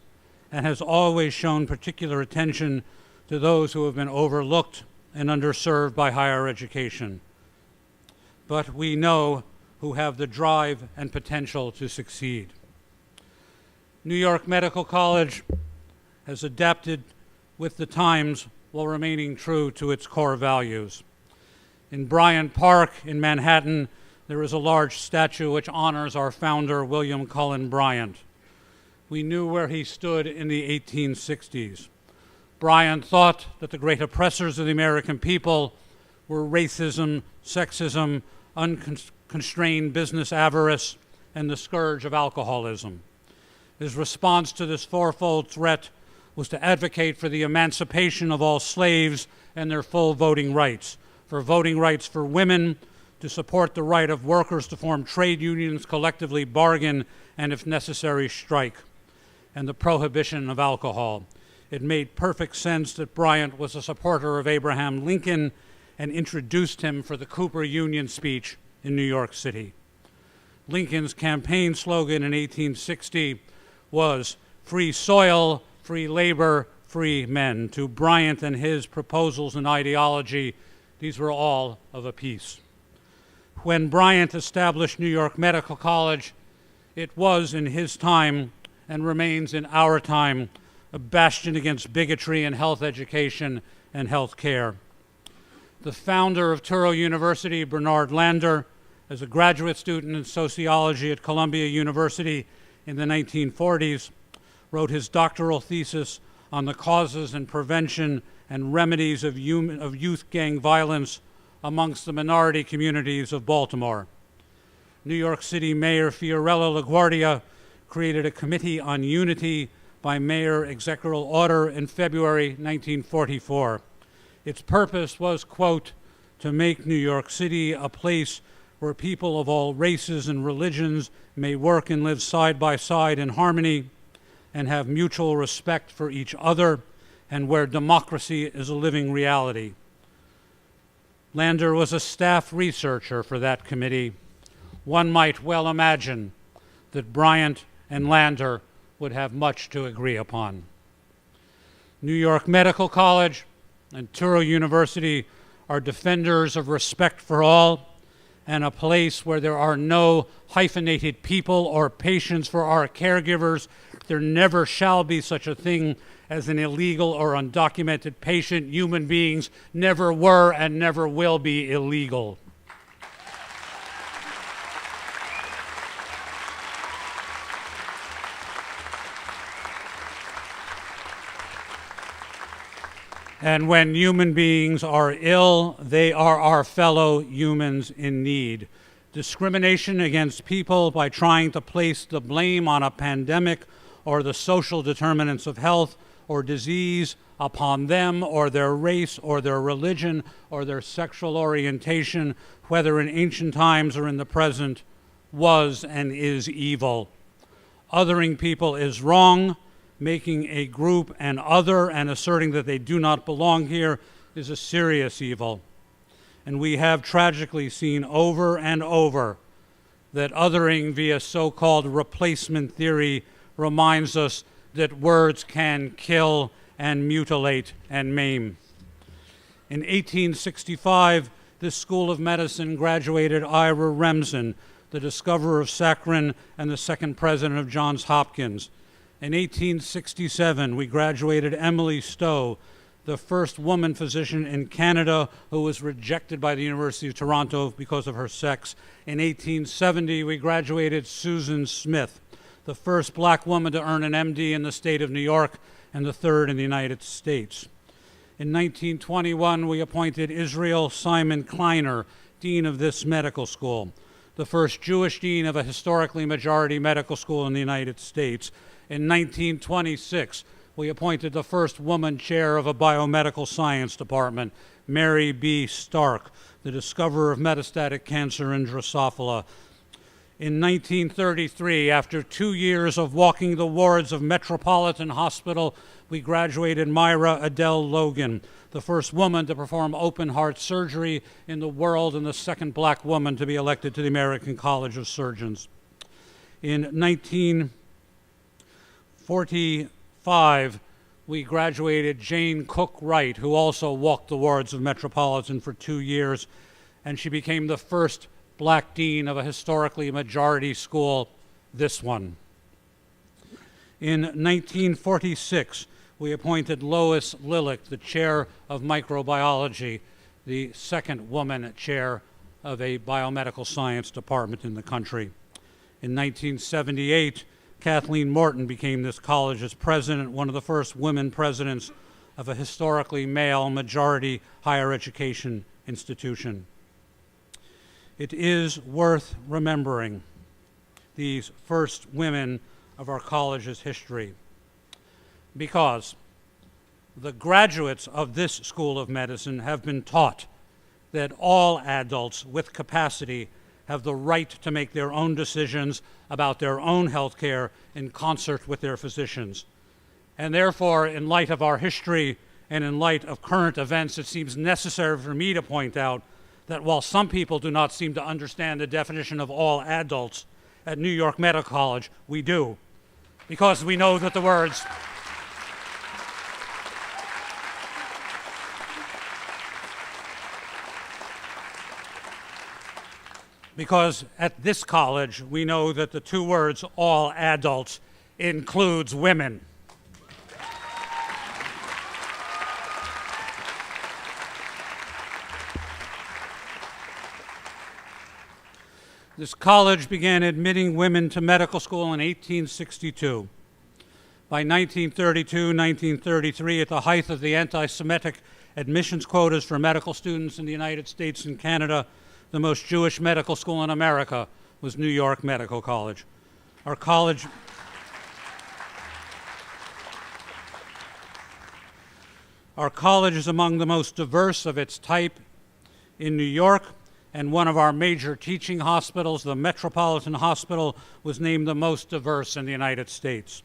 and has always shown particular attention to those who have been overlooked and underserved by higher education. But we know who have the drive and potential to succeed. New York Medical College has adapted with the times while remaining true to its core values. In Bryant Park in Manhattan, there is a large statue which honors our founder, William Cullen Bryant. We knew where he stood in the 1860s. Bryant thought that the great oppressors of the American people were racism, sexism, unconstrained business avarice, and the scourge of alcoholism. His response to this fourfold threat was to advocate for the emancipation of all slaves and their full voting rights for women, to support the right of workers to form trade unions, collectively bargain, and if necessary, strike, and the prohibition of alcohol. It made perfect sense that Bryant was a supporter of Abraham Lincoln and introduced him for the Cooper Union speech in New York City. Lincoln's campaign slogan in 1860 was "Free soil, free labor, free men." To Bryant and his proposals and ideology, these were all of a piece. When Bryant established New York Medical College, it was in his time and remains in our time a bastion against bigotry in health education and health care. The founder of Touro University, Bernard Lander, as a graduate student in sociology at Columbia University in the 1940s, wrote his doctoral thesis on the causes and prevention and remedies of youth gang violence amongst the minority communities of Baltimore. New York City Mayor Fiorello LaGuardia created a committee on unity by Mayor Executive Order in February 1944. Its purpose was, quote, to make New York City a place where people of all races and religions may work and live side by side in harmony and have mutual respect for each other, and where democracy is a living reality. Lander was a staff researcher for that committee. One might well imagine that Bryant and Lander would have much to agree upon. New York Medical College and Touro University are defenders of respect for all and a place where there are no hyphenated people or patients for our caregivers. There never shall be such a thing as an illegal or undocumented patient. Human beings never were and never will be illegal. And when human beings are ill, they are our fellow humans in need. Discrimination against people by trying to place the blame on a pandemic or the social determinants of health or disease upon them or their race or their religion or their sexual orientation, whether in ancient times or in the present, was and is evil. Othering people is wrong. Making a group an other and asserting that they do not belong here is a serious evil. And we have tragically seen over and over that othering via so-called replacement theory reminds us that words can kill and mutilate and maim. In 1865, this School of Medicine graduated Ira Remsen, the discoverer of saccharin and the second president of Johns Hopkins. In 1867, we graduated Emily Stowe, the first woman physician in Canada who was rejected by the University of Toronto because of her sex. In 1870, we graduated Susan Smith, the first black woman to earn an MD in the state of New York and the third in the United States. In 1921, we appointed Israel Simon Kleiner, dean of this medical school, the first Jewish dean of a historically majority medical school in the United States. In 1926, we appointed the first woman chair of a biomedical science department, Mary B. Stark, the discoverer of metastatic cancer in Drosophila. In 1933, after 2 years of walking the wards of Metropolitan Hospital, we graduated Myra Adele Logan, the first woman to perform open-heart surgery in the world and the second black woman to be elected to the American College of Surgeons. In 1945, we graduated Jane Cook Wright, who also walked the wards of Metropolitan for 2 years, and she became the first black dean of a historically majority school, this one. In 1946, we appointed Lois Lilick, the chair of microbiology, the second woman chair of a biomedical science department in the country. In 1978, Kathleen Morton became this college's president, one of the first women presidents of a historically male majority higher education institution. It is worth remembering these first women of our college's history, because the graduates of this School of Medicine have been taught that all adults with capacity have the right to make their own decisions about their own health care in concert with their physicians. And therefore, in light of our history and in light of current events, it seems necessary for me to point out that while some people do not seem to understand the definition of all adults, at New York Medical College, we do, because we know that the words because at this college, we know that the two words, all adults, includes women. This college began admitting women to medical school in 1862. By 1932-1933, at the height of the anti-Semitic admissions quotas for medical students in the United States and Canada, the most Jewish medical school in America was New York Medical College. Our college is among the most diverse of its type in New York, and one of our major teaching hospitals, the Metropolitan Hospital, was named the most diverse in the United States.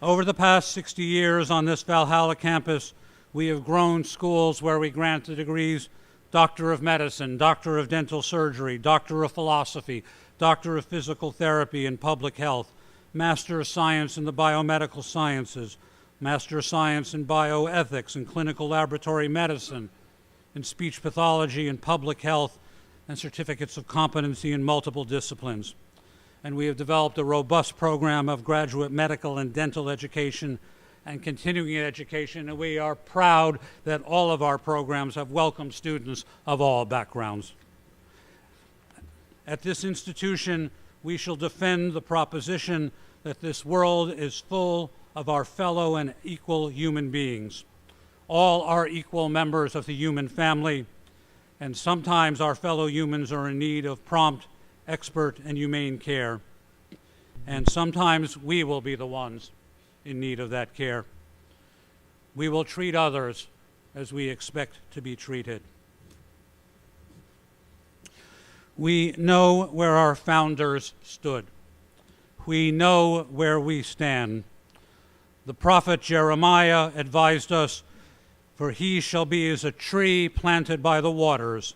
Over the past 60 years on this Valhalla campus, we have grown schools where we grant the degrees Doctor of Medicine, Doctor of Dental Surgery, Doctor of Philosophy, Doctor of Physical Therapy and Public Health, Master of Science in the Biomedical Sciences, Master of Science in Bioethics and Clinical Laboratory Medicine, in Speech Pathology and Public Health, and certificates of competency in multiple disciplines. And we have developed a robust program of graduate medical and dental education and continuing education, and we are proud that all of our programs have welcomed students of all backgrounds. At this institution, we shall defend the proposition that this world is full of our fellow and equal human beings. All are equal members of the human family, and sometimes our fellow humans are in need of prompt, expert, and humane care. And sometimes we will be the ones in need of that care. We will treat others as we expect to be treated. We know where our founders stood. We know where we stand. The prophet Jeremiah advised us, "For he shall be as a tree planted by the waters,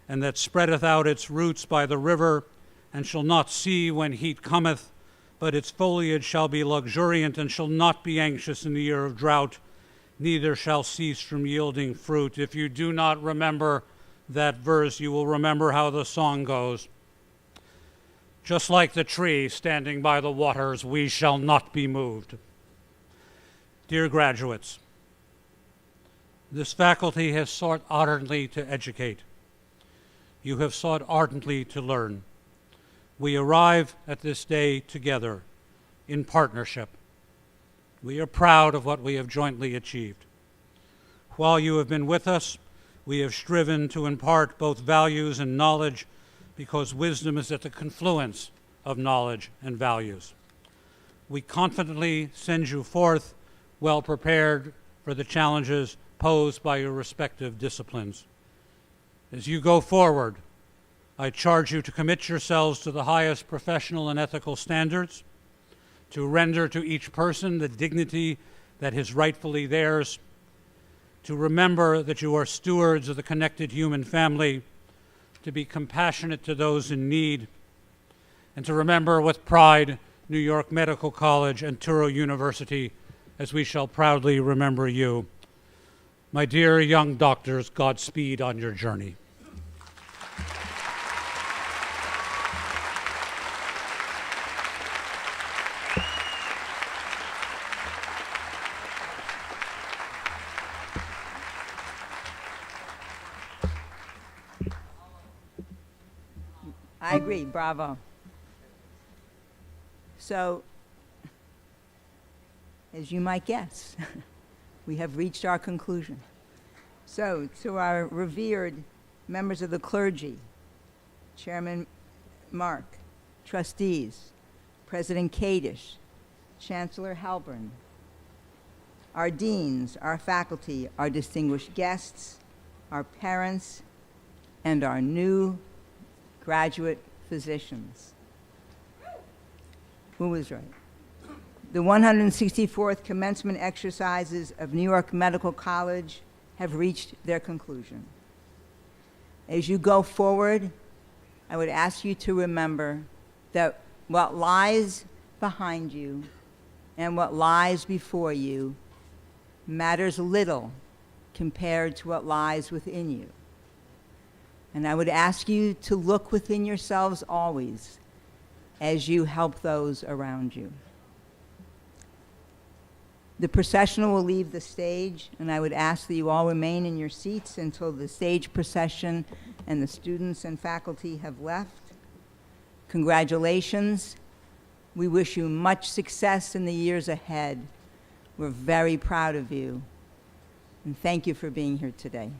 and that spreadeth out its roots by the river, and shall not see when heat cometh, but its foliage shall be luxuriant, and shall not be anxious in the year of drought, neither shall cease from yielding fruit." If you do not remember that verse, you will remember how the song goes. Just like the tree standing by the waters, we shall not be moved. Dear graduates, this faculty has sought ardently to educate. You have sought ardently to learn. We arrive at this day together in partnership. We are proud of what we have jointly achieved. While you have been with us, we have striven to impart both values and knowledge, because wisdom is at the confluence of knowledge and values. We confidently send you forth well prepared for the challenges posed by your respective disciplines. As you go forward, I charge you to commit yourselves to the highest professional and ethical standards, to render to each person the dignity that is rightfully theirs, to remember that you are stewards of the connected human family, to be compassionate to those in need, and to remember with pride New York Medical College and Touro University, as we shall proudly remember you. My dear young doctors, Godspeed on your journey. I agree, bravo. So, as you might guess, we have reached our conclusion. So, to our revered members of the clergy, Chairman Mark, trustees, President Kadish, Chancellor Halpern, our deans, our faculty, our distinguished guests, our parents, and our new graduate physicians. Who was right? The 164th commencement exercises of New York Medical College have reached their conclusion. As you go forward, I would ask you to remember that what lies behind you and what lies before you matters little compared to what lies within you. And I would ask you to look within yourselves always as you help those around you. The processional will leave the stage, and I would ask that you all remain in your seats until the stage procession and the students and faculty have left. Congratulations. We wish you much success in the years ahead. We're very proud of you, and thank you for being here today.